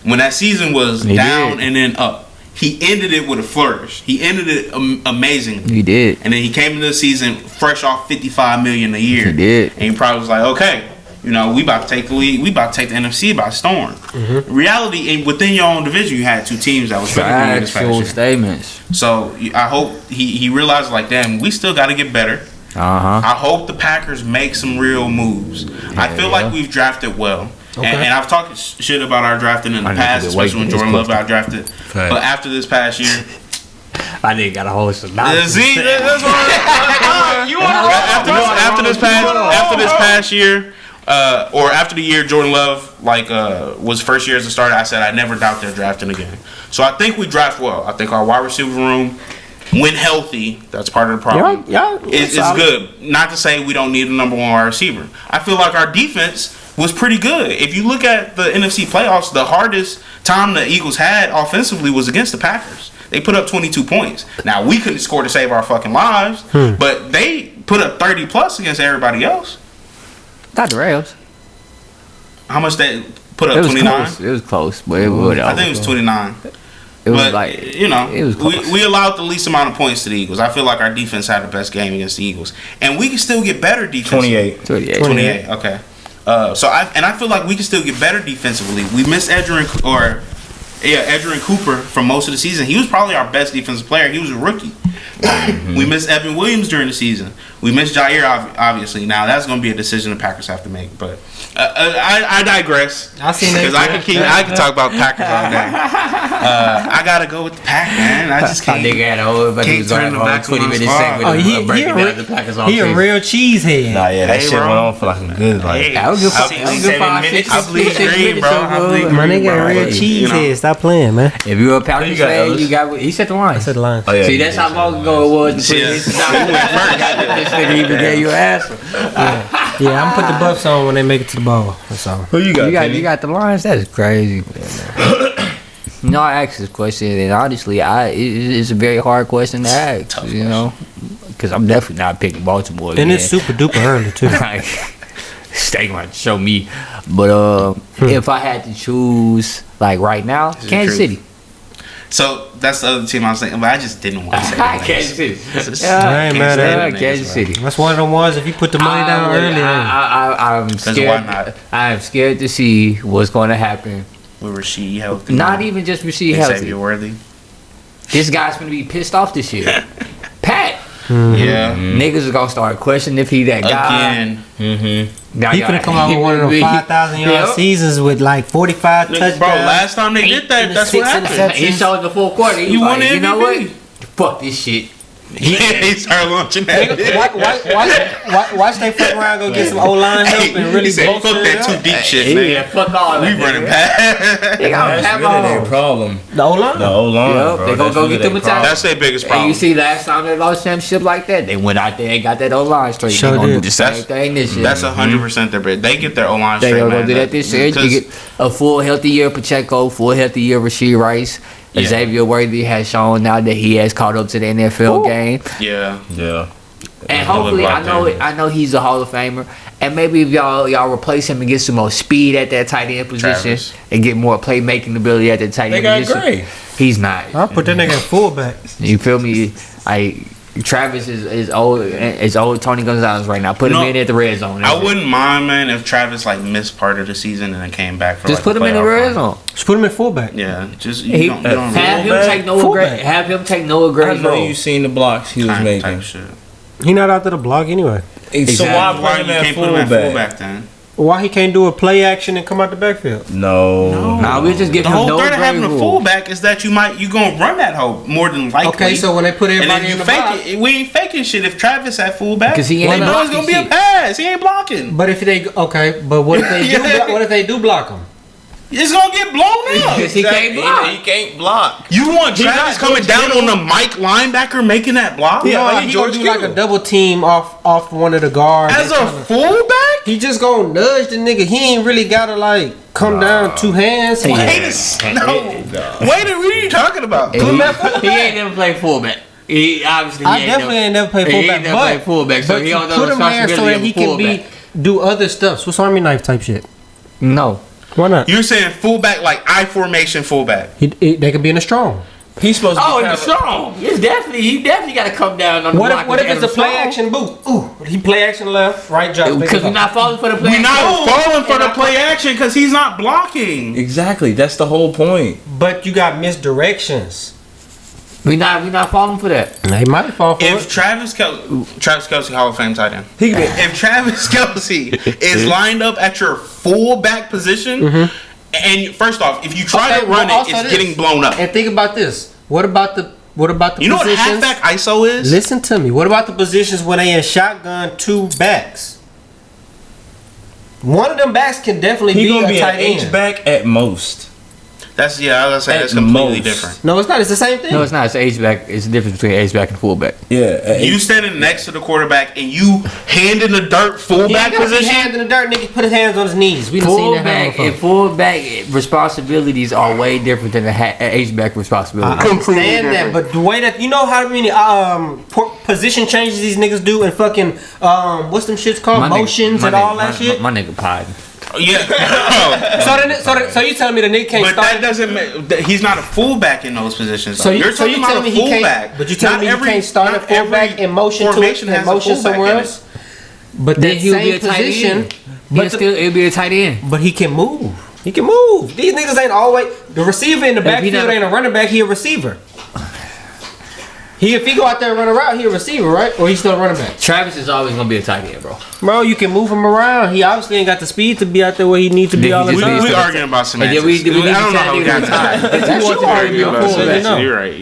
When that season was He down did. and then up, he ended it with a flourish. He ended it amazingly. He did. And then he came into the season fresh off $55 million a year. He did. And he probably was like, okay, we about to take the league. We about to take the NFC by storm. Reality, and within your own division, you had 2 teams that was better than you this past Factual year. statements. So I hope he realized, like, damn, we still got to get better. I hope the Packers make some real moves. I feel like we've drafted well. Okay. And I've talked shit about our drafting in the I need past, to get away especially when from Jordan this Love got drafted. But after this past year, I didn't got a whole see, that's what after this past year, or after the year Jordan Love was first year as a starter, I said I never doubt they're drafting again. So I think we draft well. I think our wide receiver room, when healthy, that's part of the problem. It's good. Not to say we don't need a number 1 wide receiver. I feel like our defense was pretty good. If you look at the NFC playoffs, the hardest time the Eagles had offensively was against the Packers. They put up 22 points. Now, we couldn't score to save our fucking lives, but they put up 30 plus against everybody else. Not the Rams. How much they put It up? was 29? close. It was close, but it would. I think it was 29. It was But, like it was close. we allowed the least amount of points to the Eagles. I feel like our defense had the best game against the Eagles. And we can still get better defensively. 28. 28, okay. So I feel like we can still get better defensively. We missed Edgerrin Cooper for most of the season. He was probably our best defensive player. He was a rookie. We miss Evan Williams during the season. We miss Jair, obviously. Now that's going to be a decision the Packers have to make. But I digress. I seen that because I can talk about Packers all day. I gotta go with the Pack, man. I just can't. Nigga had a whole Can't turn the back 20-minute segment. Oh, he a real cheesehead. Nah, yeah, that shit went on for like a good I was good 7 minutes. I bleed green, bro. I bleed green. My nigga a real cheesehead. Stop playing, man. If you're a Packers fan, you got. He set the line. I said the line. Oh, yeah, See, that's how long ago it was. This nigga even gave you an answer. Yeah, I'm put the buffs on when they make it to the ball. That's all. Who you got? You got the Lions. That is crazy. No, I asked this question, and honestly, it's a very hard question to ask. Tough because I'm definitely not picking Baltimore again. And it's super duper early too. Like, they gonna show me, but if I had to choose, like right now, Kansas City. So that's the other team I was thinking, but I just didn't want to say Kansas City. I ain't mad at Kansas City. That's one of them ones. If you put the money down early, I'm scared. Why not? I'm scared to see what's going to happen. With Rasheed healthy. Not even just Rasheed healthy. Xavier Worthy. This guy's going to be pissed off this year. Pat. Yeah. Niggas are going to start questioning if he that guy. Again. He finna come out with one of them 5,000 yard seasons with like 45 touchdowns. Bro, last time they did that, that's what happened. He showed the full quarter. He won the MVP. You know what? Fuck this shit. He started launching that. Watch they fuck around, go get some O-line help and really fuck that too deep shit, man. Yeah, fuck all that. We running past. That's really their problem. The O-line? The O-line, Yep, bro. they gonna go get them attack. That's their biggest problem. And you see, last time they lost championship like that, they went out there and got that O-line straight. Sure they gonna did. do the same thing this year. That's 100% their bid. They get their O-line They straight, gonna man. do that this year. You get a full healthy year of Pacheco, full healthy year of Rasheed Rice. Yeah. Xavier Worthy has shown now that he has caught up to the NFL game. Yeah. And hopefully, I know he's a Hall of Famer. And maybe if y'all replace him and get some more speed at that tight end position Travis. and get more playmaking ability at the tight end position. Gray. He's not. I'll put that nigga at fullback. You feel me? Travis is old Tony Gonzalez right now. Put him in at the red zone. I wouldn't mind, man, if Travis missed part of the season and then came back for just put him in the red zone. Just put him at fullback. Yeah, just Have him take Noah Gray's I know role. you seen the blocks he was making. Shit. He not out to the block anyway. So why you put him at can't put him at fullback? fullback then? Why he can't do a play action and come out the backfield? No. Nah, we just give The him whole Noah threat of Gray having a rule. fullback is that you gonna run that hoe more than likely. Okay, so when they put and everybody then in you the box, fake it. We ain't faking shit if Travis at fullback. 'Cause he ain't they know it's blocking gonna be a shit. pass. He ain't blocking. but if they but what if they do? What if they do block him? It's gonna get blown up. Because he can't block. He can't block. You want Travis coming down on the Mike linebacker making that block? No, like he George gonna do like Kittle. a double team off one of the guards. As a fullback? He just gonna nudge the nigga. He ain't really gotta like come down two hands. Wait, what are you talking about? He ain't never played fullback. He obviously I definitely ain't never played fullback. He ain't never played fullback, so but he you don't know put the him there so responsibility that of he a can fullback. do other stuff. Swiss Army knife type shit. No. Why not? You're saying fullback like I formation fullback. They could be in a strong. He's supposed to Oh, it's strong. He definitely got to come down on the block. What if it's a play action boot? Ooh, he play action left, right drop. Because we're not falling for the play We're action. not falling for the play action because he's not blocking. Exactly. That's the whole point. But you got misdirections. We not falling for that. They might fall for If it. Travis Kelce Hall of Fame tight end. He could be. If Travis Kelce is lined up at your fullback position, and first off, if you try to run it, it's getting blown up. And think about this. What about the You know what positions? halfback ISO is? Listen to me. What about the positions when they in shotgun two backs? One of them backs can definitely He be gonna a be tight an end. H-back at most. I was gonna say that's At completely most. different. No, it's not. It's the same thing. No, it's not. It's H-back. It's the difference between H-back and fullback. Yeah. You standing next to the quarterback and you hand in the dirt fullback position. Hands in the dirt, nigga. Put his hands on his knees. We done seen that happen before. Fullback responsibilities are way different than the H-back responsibilities. I understand that, but the way that you know how many position changes these niggas do and fucking what's them shits called motions and all that shit. My nigga pod. Yeah. So you telling me the nigga can't But start? that doesn't make he's not a fullback in those positions. So You're talking about telling a me he fullback. can't? But you telling me he can't start at not every fullback and motion to it formation and has a motion fullback somewhere in it. else? But Then that he'll be same a tight position, end. It'll be a tight end. but he can move. He can move. These niggas ain't always the receiver in the backfield not- ain't a running back. He a receiver. If he go out there and run around, he a receiver, right? Or he's still a running back? Travis is always gonna be a tight end, bro. Bro, you can move him around. He obviously ain't got the speed to be out there where he needs to be all the time. We arguing about semantics. I don't know how we got tired. That's you arguing about semantics. You're right.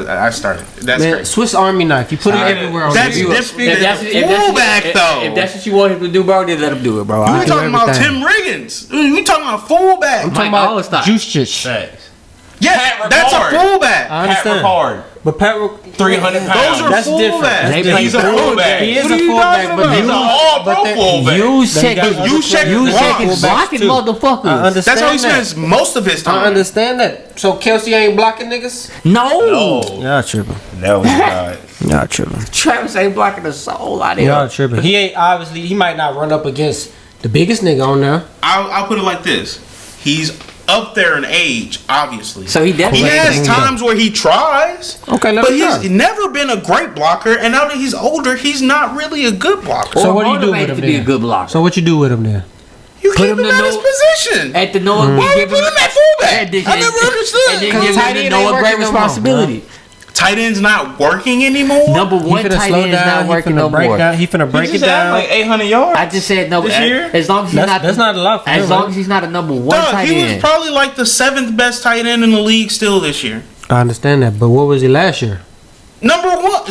I started. That's Man, crazy. Swiss Army knife. You put it everywhere. That's fullback though. If that's what you want him to do, bro, then let him do it, bro. We talking about Tim Riggins. We talking about fullback. I'm talking about Juice. Yeah, that's a fullback. I understand. Pat but Pat 300 pounds. Those are that's fullbacks. different. He's a fullback. He is a fullback, but he's an all-pro fullback. You check his blocking motherfuckers. I understand That's how he spends most of his time. I understand that. So Kelsey ain't blocking niggas? No. Y'all tripping. That was right. Y'all tripping. Travis ain't blocking a soul out there. Y'all tripping. He ain't obviously. He might not run up against the biggest nigga on there. I'll put it like this: he's up there in age, obviously. So he definitely has times where he tries. Okay, but he's never been a great blocker, and now that he's older, he's not really a good blocker. So what do you do with him? To be a good blocker. So what you do with him there? You keep him at his position. At the Noah, why would you put him at fullback? I never understood. And then give him the Noah great responsibility. Tight end's not working anymore. Number one tight end is not working no more. He finna break it down. Like 800 yards. I just said no. This year? As long as he's not, that's not a lot. As long as he's not a number one tight he end. was probably like the 7th best tight end in the league still this year. I understand that, but what was he last year? Number one.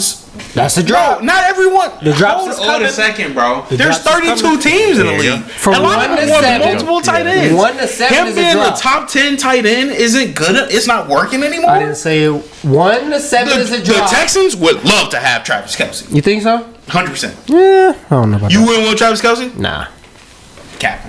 That's a drop. Bro, not everyone. The drops is Hold coming. a second, bro. The There's drops is 32 teams in the league. From a lot 1 of to them want 7. multiple tight ends. 1 to 7 Him is being a drop. the top 10 tight end isn't good. It's not working anymore. I didn't say 1 to 7 is a The drop. Texans would love to have Travis Kelce. You think so? 100%. Yeah, I don't know about You that. wouldn't want Travis Kelce? Nah. Cap.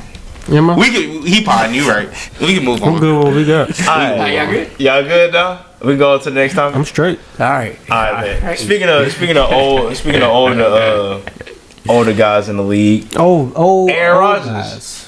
Yeah, man. We could. He potting. You right. We can move on. I'm good with what we got. Alright. Y'all good? Y'all good though? We go to the next topic. I'm straight. All right. Alright, man. Speaking of older guys in the league, Aaron Rodgers.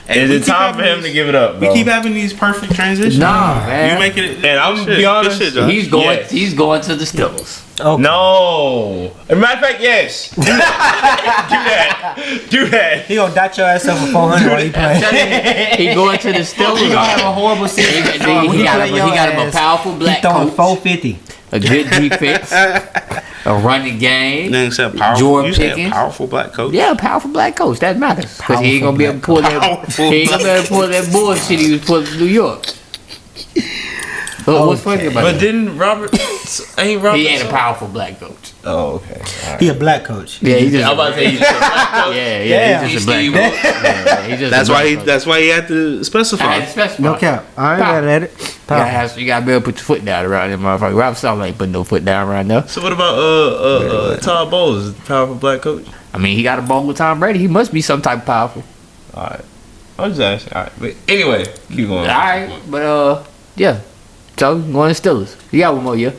Is it time for him to give it up, bro? We keep having these perfect transitions. Nah, man. You making it. And I'm gonna be honest, Good shit, Josh. He's going. Yes. He's going to the Steelers. Okay. No. As a matter of fact, yes. Do that. Do that. He gonna dot your ass up for 400 while he playing. He going to the Steelers. He gonna have a horrible season. He got him a powerful black He throwing coach, 450. a good defense, a running game. Then said powerful. Jordan You said Pickens. powerful black coach. Yeah, a powerful black coach. That matters because he ain't gonna be able to pull that. Powerful He ain't gonna be able to pull that bullshit he was pulling in New York. But what's funny about But that? didn't Robert? Ain't Robert? He ain't a powerful black coach. Oh, okay. All right. He a black coach. Yeah, he's just. I'm about to say he's just a black coach. Yeah, he's just a black coach. Yeah, he's just That's a why black he. coach. That's why he had to I specify. had to specify. No cap. I ain't mad at it. You gotta be able to put your foot down around them motherfucker. Rob Salt ain't putting no foot down around there. So what about Todd Bowles, powerful black coach? I mean, he got a ball with Tom Brady. He must be some type of powerful. All right. I was just asking. All right. But anyway, keep going. All right, but yeah. So going to Steelers. He got one more year.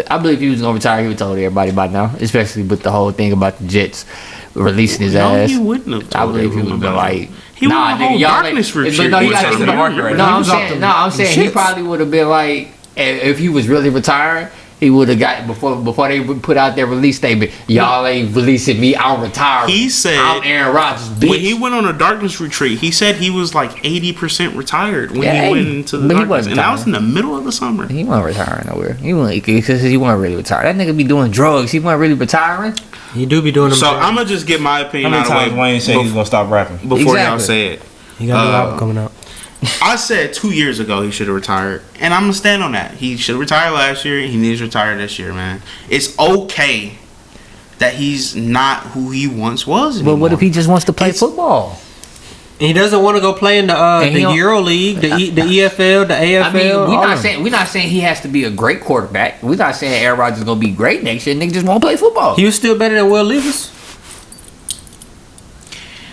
I believe he was gonna retire. He would told everybody by now, especially with the whole thing about the Jets releasing his No, ass. he wouldn't have. I Told believe he would everyone have been about like, it. He went on a whole darkness retreat. No, he one got time. the market right No, now. I'm saying he shits. probably would have been like, if he was really retiring, he would have got before they would put out their release statement. Y'all ain't releasing me. I'm retiring. He said I'm Aaron Rodgers, bitch. when he went on a darkness retreat, he said he was like 80% retired when Yeah, he went into the but he darkness, wasn't and that was in retiring. the middle of the summer. He wasn't retiring nowhere. He wasn't really retiring. That nigga be doing drugs. He wasn't really retiring. He do be doing them. So I'm gonna just get my How opinion many out of times the way Wayne said he's gonna stop rapping? before y'all Exactly. say it. He got a new album coming out. I said 2 years ago he should have retired, and I'm gonna stand on that. He should have retired last year. He needs to retire this year, man. It's okay that he's not who he once was anymore. But what if he just wants to play football? And he doesn't want to go play in the And he don't- Euro League, the EFL, the AFL. I mean, all of them. we're not saying he has to be a great quarterback. We're not saying Aaron Rodgers is gonna be great next year. Nigga just won't play football. He was still better than Will Levis.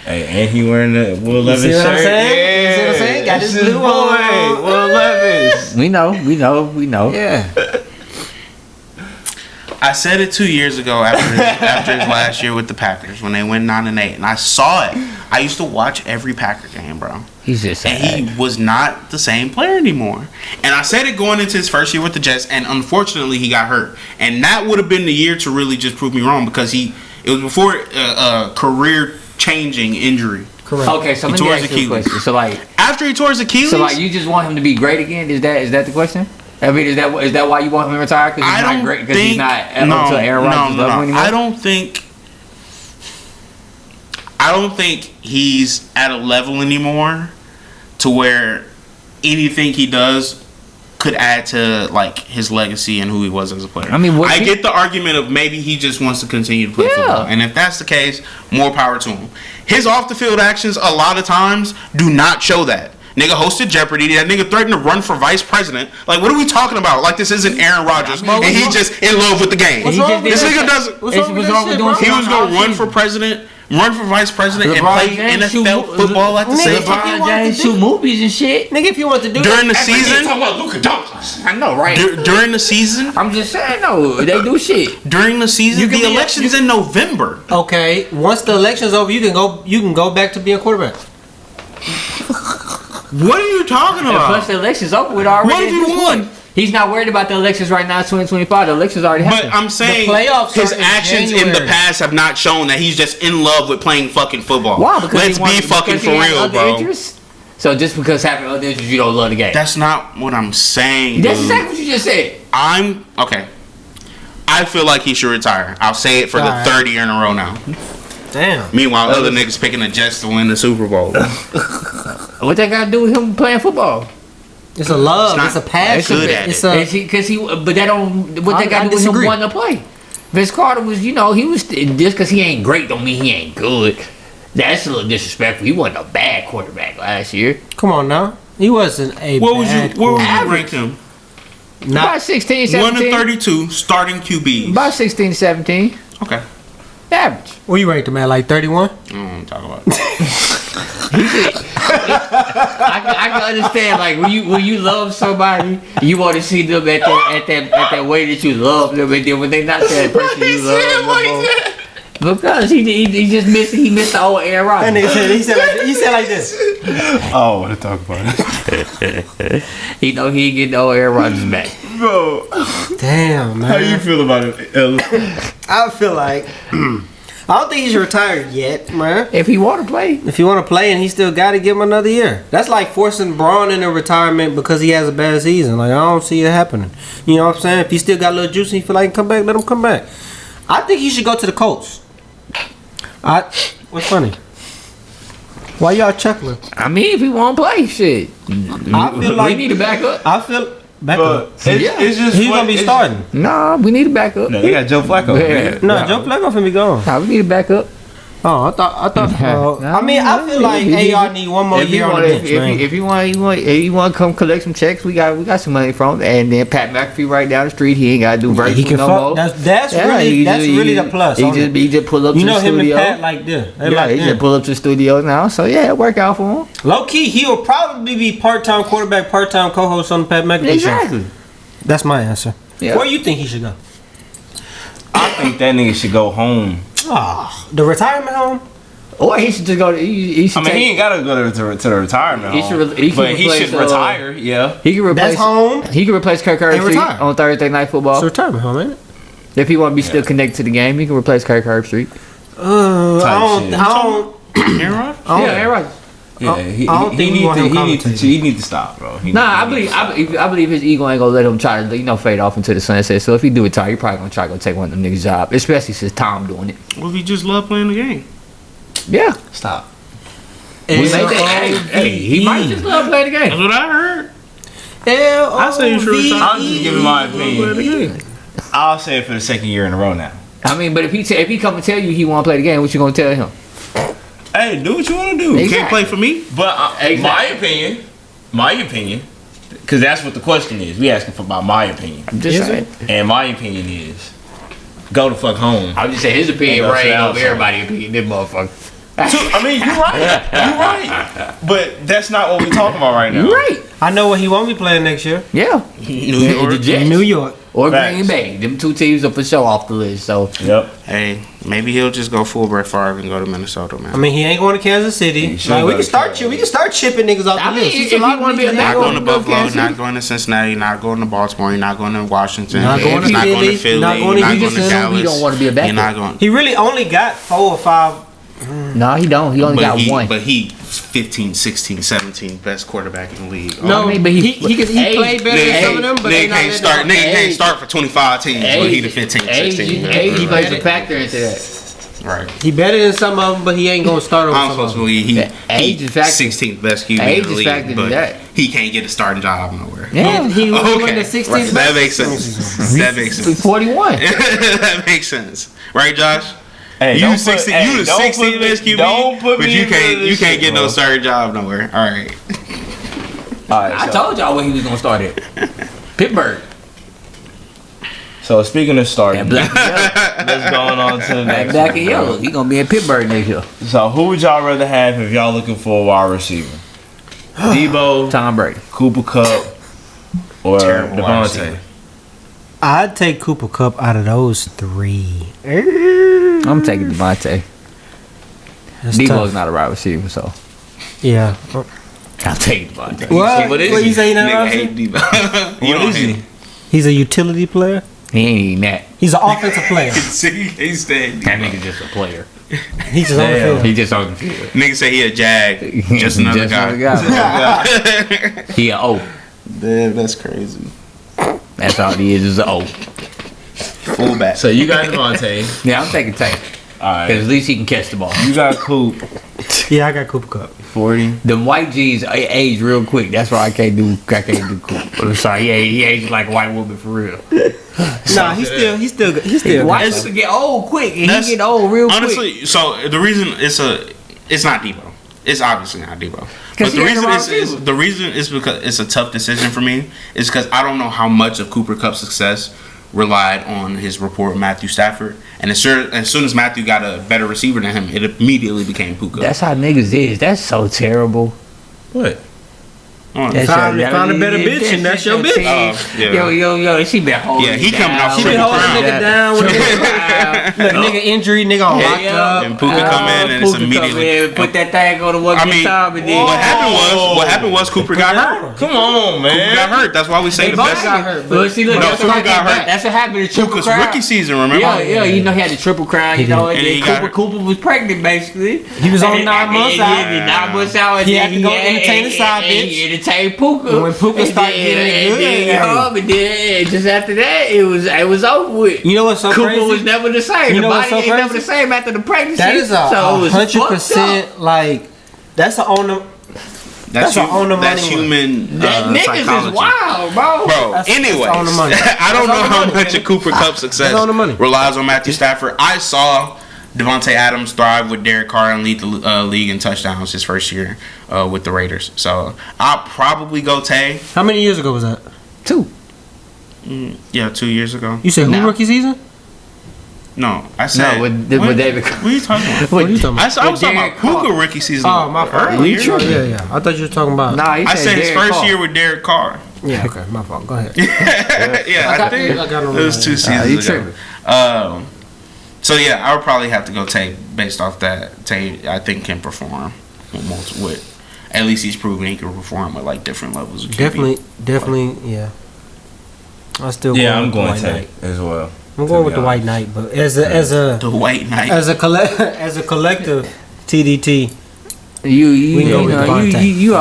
Hey, and he wearing the Will Levis see what I'm shirt. saying? You see what I'm saying? Got That's his blue boy, on. Will Levis. We know. Yeah. I said it 2 years ago after his last year with the Packers when they went 9-8, and I saw it. I used to watch every Packer game, bro. He's just And sad. he was not the same player anymore. And I said it going into his first year with the Jets, and unfortunately he got hurt. And that would have been the year to really just prove me wrong because it was before a career-changing injury. Correct. Okay, so He let me tore ask his you a Achilles. question. So like After he tore his Achilles, you just want him to be great again? Is that the question? I mean, is that why you want him to retire? Because he's not great. Because he's not up to Aaron Rodgers level anymore. I don't think he's at a level anymore to where anything he does could add to like his legacy and who he was as a player. I mean, I get the argument of maybe he just wants to continue to play football, and if that's the case, more power to him. His off the field actions a lot of times do not show that. Nigga hosted Jeopardy. That nigga threatened to run for vice president. Like, what are we talking about? Like, this isn't Aaron Rodgers, and he's just in love with the game. This nigga doesn't. He was gonna run for president, run for vice president, and play NFL football at the same time. LeBron James shoot movies and shit. Nigga, if you want to do during the season, talking about Luka Doncic. I know, right? During the season, I'm just saying, no, they do shit. During the season, the election's in November. Okay, once the election's over, you can go back to being quarterback. What are you talking about? And plus, the election's over with already. What if you won? He's not worried about the elections right now. 2025, the elections already happened. But I'm saying his actions in the past have not shown that he's just in love with playing fucking football. Why? Because let's be fucking for real, bro. Interests? So just because having other interests, you don't love the game. That's not what I'm saying. That's exactly what you just said. Okay. I feel like he should retire. I'll say it for the third year in a row now. Damn. Meanwhile, other niggas picking the Jets to win the Super Bowl. What that got to do with him playing football? It's a love. It's a passion. But that don't. What they got to do with him wanting to play? Vince Carter was, he was just because he ain't great don't mean he ain't good. That's a little disrespectful. He wasn't a bad quarterback last year. Come on now, he wasn't a. Where would you rank him? About 16, 17. 1 to 32 starting QB. About 16, 17. Okay. Average. What you ranked him at? Like 31? I don't want to talk about it. I can understand, like when you love somebody, you want to see them at that way that you love them, and then when they not that person you love, because he just missed the old Aaron Rodgers. And he said like this. Oh, I want to talk about it. He ain't getting the old Aaron Rodgers back. Bro, damn man. How you feel about it, Ella? I feel like I don't think he should retire yet, man. If he want to play. If he want to play and he still got to give him another year. That's like forcing Braun into retirement because he has a bad season. Like, I don't see it happening. You know what I'm saying? If he still got a little juice and he feel like he can come back, let him come back. I think he should go to the Colts. What's funny? Why y'all chuckling? I mean, if he want to play, shit. I feel like we need to back up. I feel... Back up. It's just he's gonna be starting. Nah, we need to back up. No, they got Joe Flacco. Yeah. No, Joe Flacco finna be gone. Nah, we need to back up. Oh, I thought. I mean, I feel like AR need one more year on the bench, man. If you want to come collect some checks, we got some money from him. And then Pat McAfee right down the street, he ain't got to do virtual he can no more. That's really the plus. He just pull up to the studio. Him and Pat like this. He just pull up to the studio now. So yeah, it work out for him. Low key, he'll probably be part-time quarterback, part-time co-host on the Pat McAfee Exactly. show. That's my answer. Yeah. Where you think he should go? I think that nigga should go home. The retirement home? Or he should just go to. He ain't gotta go to the retirement home. He should retire. Yeah, he can replace. That's home. He can replace Kirk Herbstreit on Thursday Night Football. It's a retirement home, ain't it? If he want to be still connected to the game, he can replace Kirk Herbstreit. I don't. Aaron Rodgers? Aaron Rodgers. Yeah, he need to stop, bro. I believe his ego ain't gonna let him try to fade off into the sunset. So if he do retire, he probably gonna try to go take one of them niggas' job, especially since Tom doing it. Well, he just love playing the game. Yeah, stop. He might just love playing the game. That's what I heard. I say you should retire. I'm just giving my opinion. I'll say it for the second year in a row now. I mean, but if he come and tell you he want to play the game, what you gonna tell him? Hey, do what you want to do. Exactly. You can't play for me. But my opinion, because that's what the question is. We asking for about my opinion. I'm just saying. And my opinion is, go the fuck home. I'm just saying his opinion right over everybody's opinion. This motherfucker. I mean, you're right. You're right. But that's not what we're talking about right now. You're right. I know what he won't be playing next year. Yeah. New York. Or Green Bay. Them two teams are for sure off the list. So hey, maybe he'll just go full Brett Favre and go to Minnesota, man. I mean, he ain't going to Kansas City. Like, we can start chipping niggas off the list. If he want to be not going to Buffalo, not going to Cincinnati, not going to Baltimore, you're not going to Washington, not going to Philly, not going to Dallas. He don't want to be a backup. He really only got 4 or 5. No, he don't. He only got one. But he 15, 16, 17 best quarterback in the league. No, I mean, but he played better than some of them, but nigga can't start for 25 teams, but he the 15, 16. He plays a factor into that. Right. He better than some of them, but he ain't gonna start over I'm some supposed of to them. believe Age is factor. 16th best QB Age in the is league, factor to but that. he can't get a starting job nowhere. Yeah, He was Okay. one of the 16th Right. That best. makes sense. That makes sense. 41. That makes sense. Right, Josh? Hey, You don't the 16, put- you hey, the don't 16th put me- best QB, don't put but me you into can't this get shit, no bro. starting job nowhere. All right. All right, I told y'all where he was gonna start at. Pittsburgh. So speaking of starting, And black and yellow. let's go on to the next Black one, and bro. yellow. He gonna be in Pittsburgh next year. So who would y'all rather have if y'all looking for a wide receiver? Debo, Tom Brady. Cooper Kupp, or Terrible wide Devontae? receiver. I'd take Cooper Kupp out of those three. I'm taking Devontae. That's Debo's tough. not a wide receiver, so Yeah. I'll take Devontae. What? What is What he? you say now? Nigga hate Debo. You What don't is hate he? him. He's a utility player. He ain't eating that. He's an offensive player. See, he said That nigga just a player. He's just on the Damn. field. He just on the field. Nigga say he a Jag, just another guy. He a O. Damn, that's crazy. That's all he is a O. Fullback. So you got Devontae. Yeah, I'm taking Tank. All right. Because at least he can catch the ball. You got Coop, Yeah, I got Cooper Kupp. 40. Them white G's age real quick. That's why I can't do Coop. I'm sorry, he aged like a white woman for real. Nah, he's still good. He's still White good. people get old quick, and That's- he get old real quick. Honestly, so the reason it's not Debo. It's obviously not Debo. But he ain't the wide receiver. the reason is because it's a tough decision for me. Is because I don't know how much of Cooper Kupp's success relied on his rapport with Matthew Stafford, and as soon as Matthew got a better receiver than him, it immediately became Puka. That's how niggas is. That's so terrible. What? That's Found a better bitch, and that's your bitch. Yeah. Yo, she been holding. Yeah, he coming off She been Triple holding Crown. nigga down with nigga injury, nigga on locked up. And Puka come in and it's immediately put that thing on the one good time, and then what happened was Cooper got hurt. Come on, Cooper man. got hurt. That's why we say they the both best. got hurt. But see, look, No, that's Puka what got hurt. That's what happened to Triple Puka's Crown. rookie season, remember? Yeah, you know he had the Triple Crown, you know, and And then he got Cooper was pregnant basically. He was on 9 months out. 9 months out, and He then had to go entertain the side and bitch. He entertained Puka. And when Puka started getting it good, and then just after that, it was over with. You know what's so Cooper crazy? was never the same. You know the what's body so ain't never crazy? the same after the pregnancy. That is a so it was fucked up. 100% like that's a on the That's That's on the money That's one. human That niggas psychology. is wild, bro. Bro, That's anyways, on the money. I don't know That's on the how money, much man. of Cooper Kupp's success That's on the money. relies on Matthew Stafford. I saw Devontae Adams thrive with Derek Carr and lead the league in touchdowns his first year with the Raiders. So I'll probably go Tay. How many years ago was that? 2. Yeah, 2 years ago. You said who No. rookie season? No, I said. No, with what, David. What are you talking about? What are you talking about? I was talking about Derek Carr. Puka rookie season. Oh, my fault. earlier. Oh, yeah. I thought you were talking about. Nah, he I said his Derek first Carr. year with Derek Carr. Yeah, okay, my fault. Go ahead. Yeah, I think I got it him was right. 2 you seasons ago. tripping. So yeah, I would probably have to go Tay based off that. Tay, I think, can perform with at least he's proven he can perform at like different levels of QB. Definitely, yeah. I still Yeah, I'm with the going White Tay Knight. as well. I'm to going be with the White honest. Knight, but as a The White Knight. as a collective TDT, You We can go with Devontae. you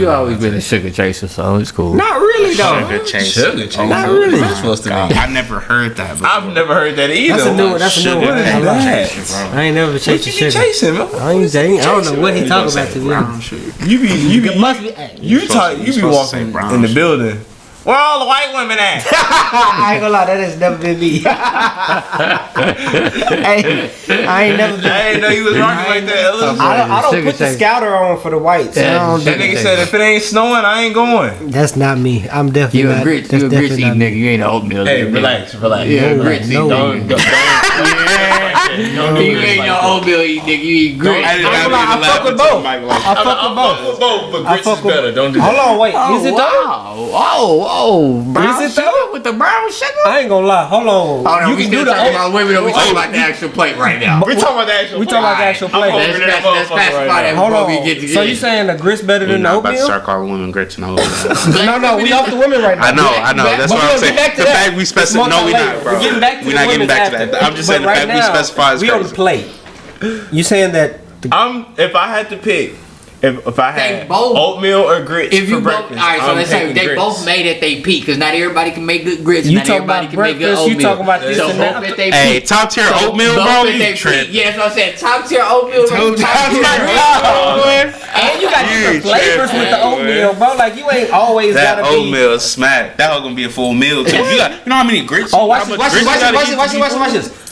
always been a sugar chaser, so it's cool. not really though. Sugar chase. Sugar chase. Not What really. is that supposed to mean? I never heard that before. I've never heard that either. That's a new one. That's a new Sugar one. What is I like that? it. I ain't never What chased you a be sugar. chasing, man? I don't know what he talking about to be Brown honest. sugar. You be Must be. you supposed talk to- you you're be supposed to say walking brown in the sugar. building. Where all the white women at? I ain't gonna lie, that has never been me. Hey, I ain't never been. I didn't know you was rocking like that. I don't Sugar put the chaser. scouter on for the whites. I Yeah, don't do That nigga said if it ain't snowing, I ain't going. That's not me. I'm definitely You a not. grits, That's you a grits definitely eating not nigga. You ain't an oatmeal. Hey, nigga. relax. Yeah, No, grits no. eating. Don't You ain't no oatmeal eating nigga. You eat grits. I didn't I have fuck to laugh with until both. Mike like, I fuck with both. but I fuck with- better. Don't do Hold on, wait. Oh, Is it though? wow. Brown Is it sugar though? with the brown sugar? I ain't gonna lie. Hold on. Oh, no, You we can still do the talking oat- about women or we talking about the actual plate right now? We talking about the actual. We talking about the actual plate. over there, Let's motherfucker, specify right that now. Hold before we on. get to So you saying the grits better we're than the not about to oatmeal? start calling women grits and oatmeal. No, we off the women right now. I know. That's But what we'll I'm saying. get back to The that. fact we specify. No, we not, bro. We're getting back to We're the not getting women's back to after. that. I'm just saying the But fact we specify is we on the crazy. plate. You saying that? If I had to pick If I had oatmeal or grits if you for breakfast, all right, so let's say they both made at they peak, because not everybody can make good grits. Not everybody can make good oatmeal. You talking about this so and both that? at they peak. Hey, top tier oatmeal, bro. You trip. Yeah, so I said top tier oatmeal. Top tier And you got different flavors with the oatmeal, bro. Like you ain't always that gotta be. oatmeal is smack. That whole gonna be a full meal too. You know how many grits? Oh, watch this.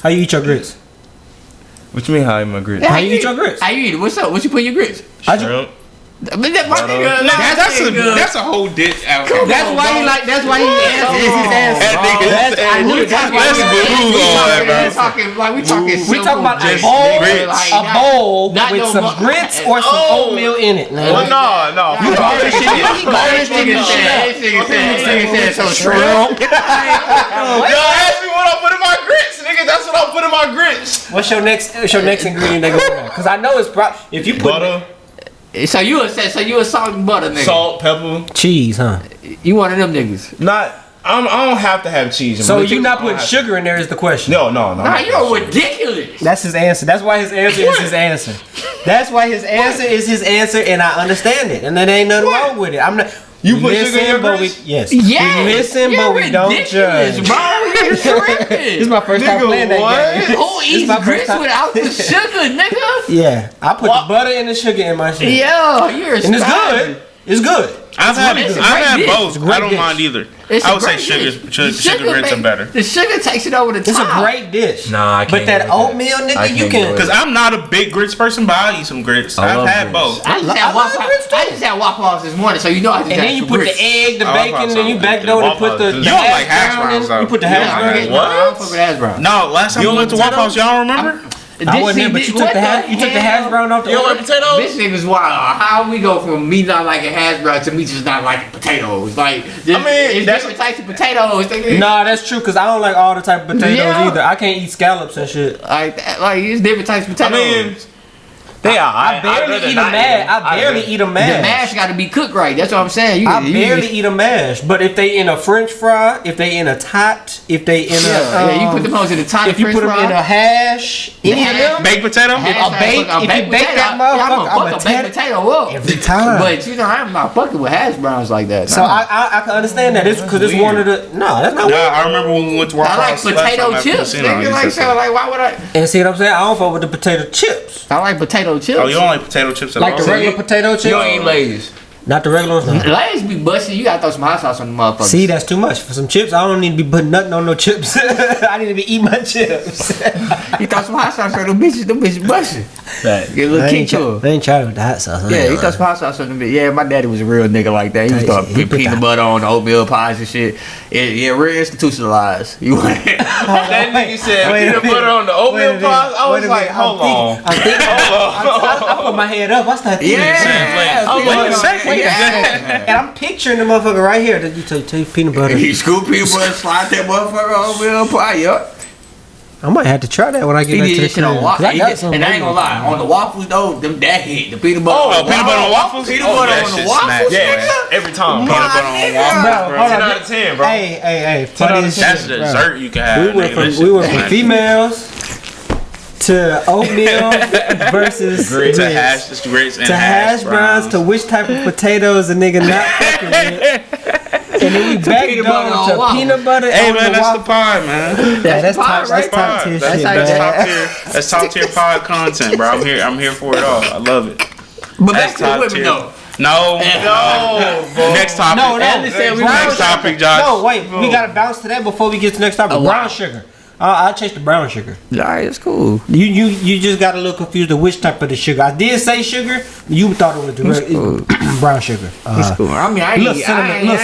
How you eat your grits? What you mean? How I eat my grits? How you eat your grits? How you eat it? What's up? What you put in your grits? Shrimp. But that's a whole dish. That's why he answers his answer. We talking about a bowl with some grits or some oatmeal in it. No. You garnish it. So shrimp. Yo, ask me what I put in my grits, nigga. That's what I put in my grits. What's your next ingredient they go with? Because I know it's if you put butter. So you a salt and butter nigga. Salt, pepper, cheese, huh? You one of them niggas. I don't have to have cheese. So you not putting sugar in there is the question. No. Nah, you're ridiculous. That's his answer. That's why his answer is his answer. That's why his answer is his answer, and I understand it. And there ain't nothing wrong with it. I'm not. You put sugar in your grits? Yes. Yeah. We listen, but we don't judge. Bro, you're tripping. This is my first time playing that game. Who eats grits without the sugar, nigga? Yeah, I put the butter and the sugar in my shit. Yeah, you're and it's good. It's good. I've had both. I don't mind either. I would say sugar grits are better. The sugar takes it over the top. It's a great dish. Nah, I can't. But that oatmeal, nigga, you can. Because I'm not a big grits person, but I'll eat some grits. I've had both. I just had Waffle House this morning, so you know I just. And then you put the egg, the bacon, and you backdoor and put the. You don't like hash browns though. You put the hash browns. What? I don't fuck with hash browns. No, last time we went to Waffle House, y'all remember? I wasn't there, but you took the hash brown off the. You don't like potatoes? This nigga's wild. How we go from me not liking hash brown to me just not liking potatoes? Like, it's different types of potatoes. Nah, that's true. Cause I don't like all the type of potatoes either. I can't eat scallops and shit. Like it's different types of potatoes. I barely eat a mash. I barely eat a mash. The mash got to be cooked right. That's what I'm saying. I barely eat a mash. But if they in a French fry, if they in a tot, if they in you put them hoes in a tot. If you put them in a hash, any of them, baked potato, if you bake that motherfucker, I'm gonna baked potato up every time. But I'm not fucking with hash browns like that. So I can understand that. It's because it's one of the. No, that's not. No, I remember when we went to Waffle House. I like potato chips. Nigga, like why would I? And see what I'm saying? I don't fuck with the potato chips. I like potato chips. Oh, you don't like potato chips at all? Like the regular potato chips? You don't eat Lay's. Not the regular ones? No. Lay's be busting. You gotta throw some hot sauce on the motherfuckers. See, that's too much. For some chips, I don't need to be putting nothing on no chips. I need to be eating my chips. You throw some hot sauce on them bitches busting. Get a little kick to them. They ain't trying with the hot sauce. Yeah, he throw some hot sauce on them bitches. Yeah, my daddy was a real nigga like that. He was throwing peanut butter on oatmeal pies and shit. Yeah, real institutionalized. You went. That nigga said peanut butter on the oatmeal pies. I was like, hold on. I put my head up. I started thinking. Wait a second. And I'm picturing the motherfucker right here. That you take peanut butter. He scoop peanut butter, slide that motherfucker on oatmeal pie. Yup. I might have to try that when I get back to the crib. And I ain't gonna lie, on the waffles though, that hit the peanut butter. Oh, peanut butter on waffles? Peanut butter on the waffles? Yeah, every time. Peanut butter on waffles, bro. 10 out of 10, bro. Hey. That's a dessert you can have. We went from females to oatmeal versus grits. To hash browns to which type of potatoes a nigga not fucking with. And then we back down to peanut butter. Hey man, that's the pod, man. That's top tier shit, That's top tier pod content, bro. I'm here for it all. I love it. But back to the women though. No. Next topic. Next topic, Josh. No, wait. We gotta bounce to that before we get to the next topic. Brown sugar. I'll chase the brown sugar. Alright, it's cool. You just got a little confused of which type of the sugar. I did say sugar. You thought it was the brown sugar. It's cool. I mean, I ain't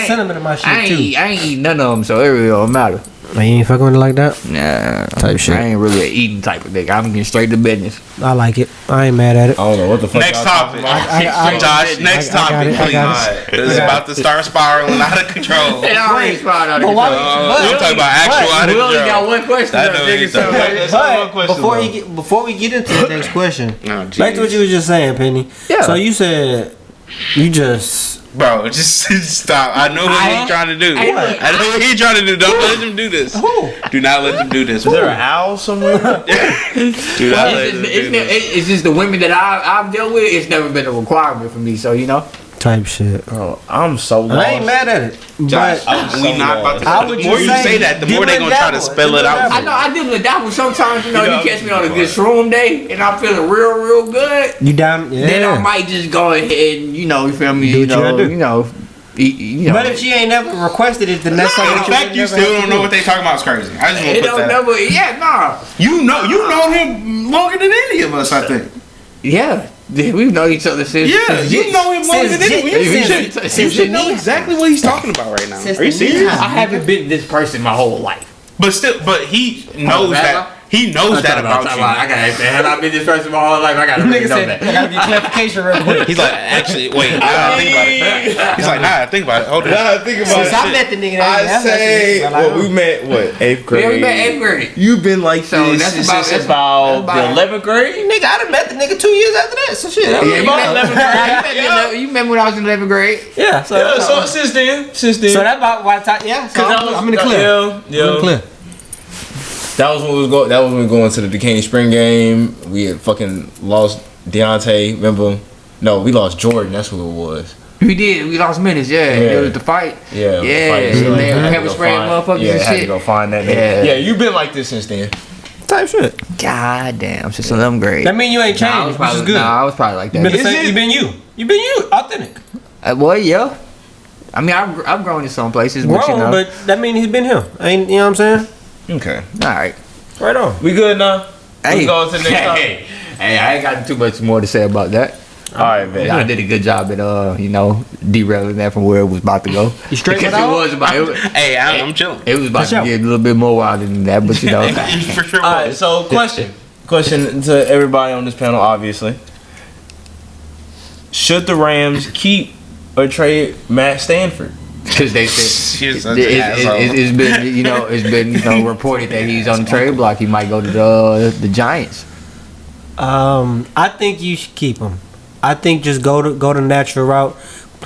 cinnamon in my shit too. I ain't eating none of them, so it really don't matter. You ain't fucking with it like that? Nah, type shit. I ain't really an eating type of nigga. I'm getting straight to business. I like it. I ain't mad at it. I don't know what the fuck. Next topic. Josh, next topic, please. This is about to start spiraling out of control. It already spiraled out of control. We're talking about actual out of control. We only got one question. Before we get into the next question, back to what you was just saying, Penny. Yeah. So you said You just. Bro, just stop. I know what he's trying to do. I know what he's trying to do. Don't let him do this. Who? Do not let him do this. Is there an owl somewhere? Do not let him do this. It's just the women that I've dealt with. It's never been a requirement for me. So you know. Type shit. Bro, I'm so lost. I ain't mad at it. Josh, But we not about to. How The would more you you say say that, the more they gonna try to spell it out. I know I did with that one. Sometimes you catch me on a good shroom day and I'm feeling real good. you down? Yeah. Then I might just go ahead and you feel me. Do what you gotta do. You know. But if she ain't never requested it, then that's The something fact you still don't know what they talking about is crazy. I just want It to put don't that. never. Yeah, nah. You know him longer than any of us, I think. Yeah, we've known each other since. Yeah, you know him longer than any. You should know Jit. exactly what he's talking about right now. Are you serious? I haven't been this person my whole life. But he knows that. He knows that about you. I gotta say, have I been this person my whole life? I gotta really know that. I gotta get clarification real quick. He's like, actually, wait. Nah, think about it. He's like, nah, think about it. Hold on. Nah, think about Since it. I met the nigga, I say, we met, 8th grade? Yeah, we met 8th grade. You've been like So this that's since about the 11th grade? Nigga, I done met the nigga 2 years after that. So shit. You met when I was in 11th grade. Yeah. So since then. So that's about why time. Yeah. So I'm in the clear. Yeah. I'm in the clear. That was when we was That was when we were going to the Duquesne Spring game. We had fucking lost Deontay. Remember? No, we lost Jordan. That's who it was. We did. We lost minutes. Yeah. It was the fight. Yeah. Yeah. So And then I had to pepper go spraying find- motherfuckers Yeah, and had to shit. go find that nigga. Yeah. Yeah, you've been like this since then. Type shit. God damn. Since 11th grade. That mean you ain't Nah, I changed, was which is probably, good. I was probably like that. You been the Is same. it? You been you. You been you. Authentic. Well, yeah. I mean, I've grown in some places, but Grown, but that mean he's been him. Ain't you know what I'm saying? Okay. all right. Right on. We good now? Hey, We going to the next topic? hey, I ain't got too much more to say about that. All right, man. I did a good job at derailing that from where it was about to go. You straight Because with it all? was about Hey, I'm chilling. it was about For sure. to get a little bit more wilder than that, but For sure. All right, so question to everybody on this panel, obviously. Should the Rams keep or trade Matt Stanford? because they said You're such an asshole. it's been reported that he's on the trade block. He might go to the Giants. I think you should keep him. I think just go the natural route.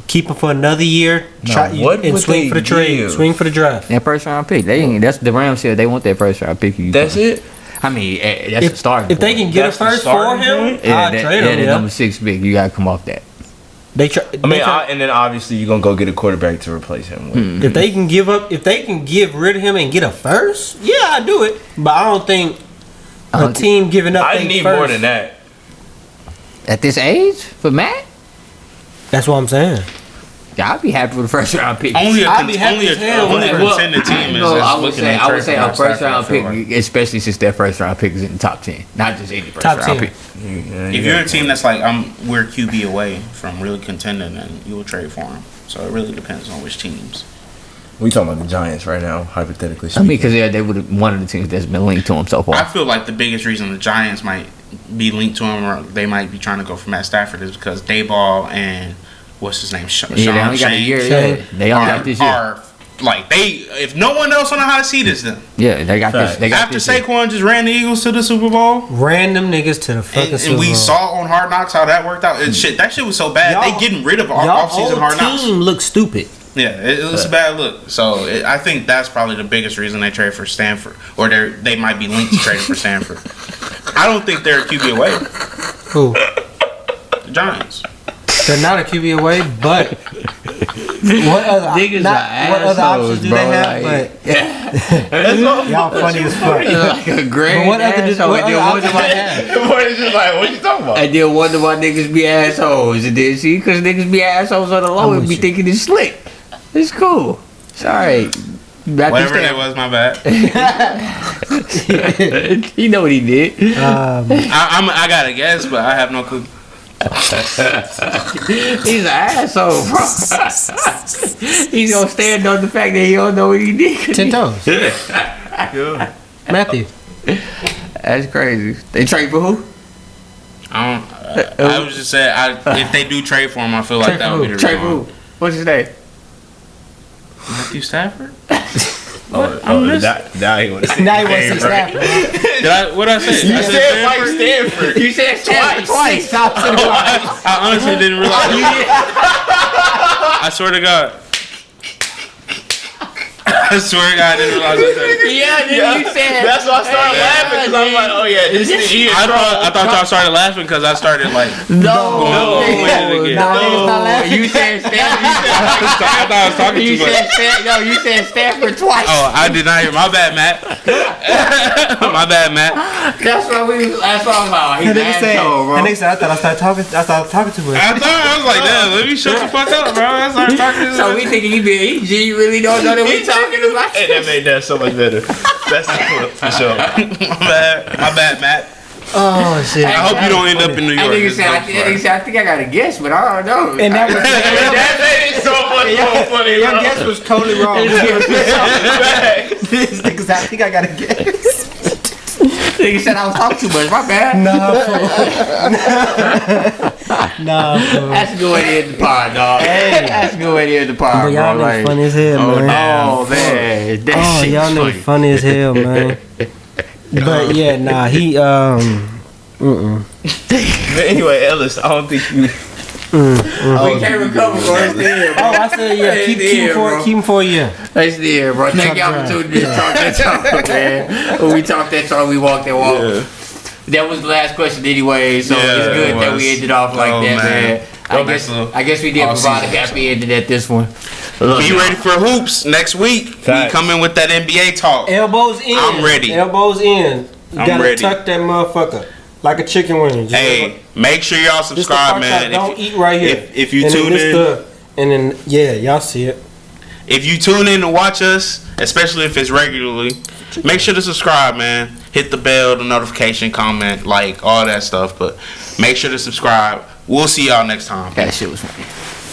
Keep him for another year. what and would swing they for the trade. give? Swing for the draft. That first round pick. That's the Rams said they want that first round pick. That's it? I mean, that's the starting. If they point. can get That's a the first for starting him, point? I'll trade him. the Yeah. number 6 pick. You gotta come off that. And then obviously you're gonna go get a quarterback to replace him with. If they can get rid of him and get a first, yeah, I do it. But I don't think a team giving up. I their need first, more than that. At this age for Matt, That's what I'm saying. yeah, I'd be happy with a first round pick. Only a I'd be happy as hell with that. contender team is No, just I would looking say at I would trade say for a Matt first Stafford, round I feel pick, like. especially since their first round pick is in the top 10, not just any first Top round 10. pick. If you're a team that's like we're QB away from really contending, then you will trade for him. So it really depends on which teams. We talking about the Giants right now, hypothetically I speaking. mean, because they would one of the teams that's been linked to him so I far. feel like the biggest reason the Giants might be linked to him, or they might be trying to go for Matt Stafford, is because Dayball and what's his name, Sean Yeah, they only got a Shane, year. Yeah, they only got this year. are like if no one else on the hot seat is them. Yeah, they got this. They got After this year. Saquon just ran the Eagles to the Super Bowl, Random niggas to the fucking Super and we Bowl. saw on Hard Knocks how that worked out. And that shit was so bad. Y'all- They getting rid of our Y'all offseason whole Hard Knocks. team looks stupid. Yeah, it was a bad look. So I think that's probably the biggest reason they trade for Stanford, or they might be linked to trading for Stanford. I don't think they're a QB away. Who? The Giants. They're not a QB away, but what other Niggas what are other assholes, options do bro, they have? like- But y'all funny as fuck. like a great But what other asshole. what And other then wonder options why- they have? The boy is just like, what you talking about? and then wonder why niggas be assholes. And then see, because niggas be assholes on the low and with be you. thinking it's slick. It's cool. It's alright. Whatever that was, my bad. He know what he did. I got a guess, but I have no clue. He's an asshole, bro. He's gonna stand on the fact that he don't know what he did. 10 toes. Matthew. That's crazy. They trade for who? I was just saying, if they do trade for him, I feel like Trade that for would be the Trade real for one. who? What's his name? Matthew Stafford? Now he want to say. Now he wants to say Stafford. What I say? You said Mike Stanford. You said Stafford twice. I honestly didn't realize. I swear to God. I swear to God, I didn't realize that. You said. That's why I started laughing because I'm like, oh yeah, this is the I thought y'all started laughing because I started like. No, niggas not laughing. You said Stafford. I thought I was talking too much. You said Stafford twice. Oh, I did not hear. My bad, Matt. My bad, Matt. That's what I'm about. He's an asshole, bro. And they said, I started talking too much. I was like, damn, let me shut the fuck up, bro. I started talking. So we thinking he really don't know that we talking about. Hey, that made that so much better. That's the clip for sure. My bad, Matt. Oh shit! I hope you don't end up in New York. I think I got a guess, but I don't know. And that was That made it so much more funny. your bro. guess was totally wrong. This niggas, I think I got a guess. Nigga said I was talking too much. My bad. Nah, fool. That's a good way to end the pod, dog. Hey. That's a good way to end the pod, But y'all bro. niggas funny as hell, man. Oh man, that Oh, shit's y'all funny. niggas funny as hell, man. But yeah, nah, he But anyway, Ellis, I don't think you. We can't recover, bro. It's there, bro. Oh, I said yeah. Keep him for a year. It's there, bro. Take the opportunity to talk that talk, man. When we talk that talk, we walk that walk. Yeah. That was the last question anyway, so Yeah, it's good it that was. we ended off like Oh, that, man. man. I guess we did provide a happy ending at this one. Be ready for hoops next week. Facts. We coming with that NBA talk. Elbows in. I'm ready. Elbows in. You I'm gotta ready. tuck that motherfucker like a chicken wing. Just Hey, make sure y'all this the subscribe, part man. that don't eat right here. If you And then tune this in, and then yeah, y'all see it. if you tune in to watch us, especially if it's regularly, make sure to subscribe, man. Hit the bell, the notification, comment, like all that stuff. But make sure to subscribe. We'll see y'all next time. That shit was funny.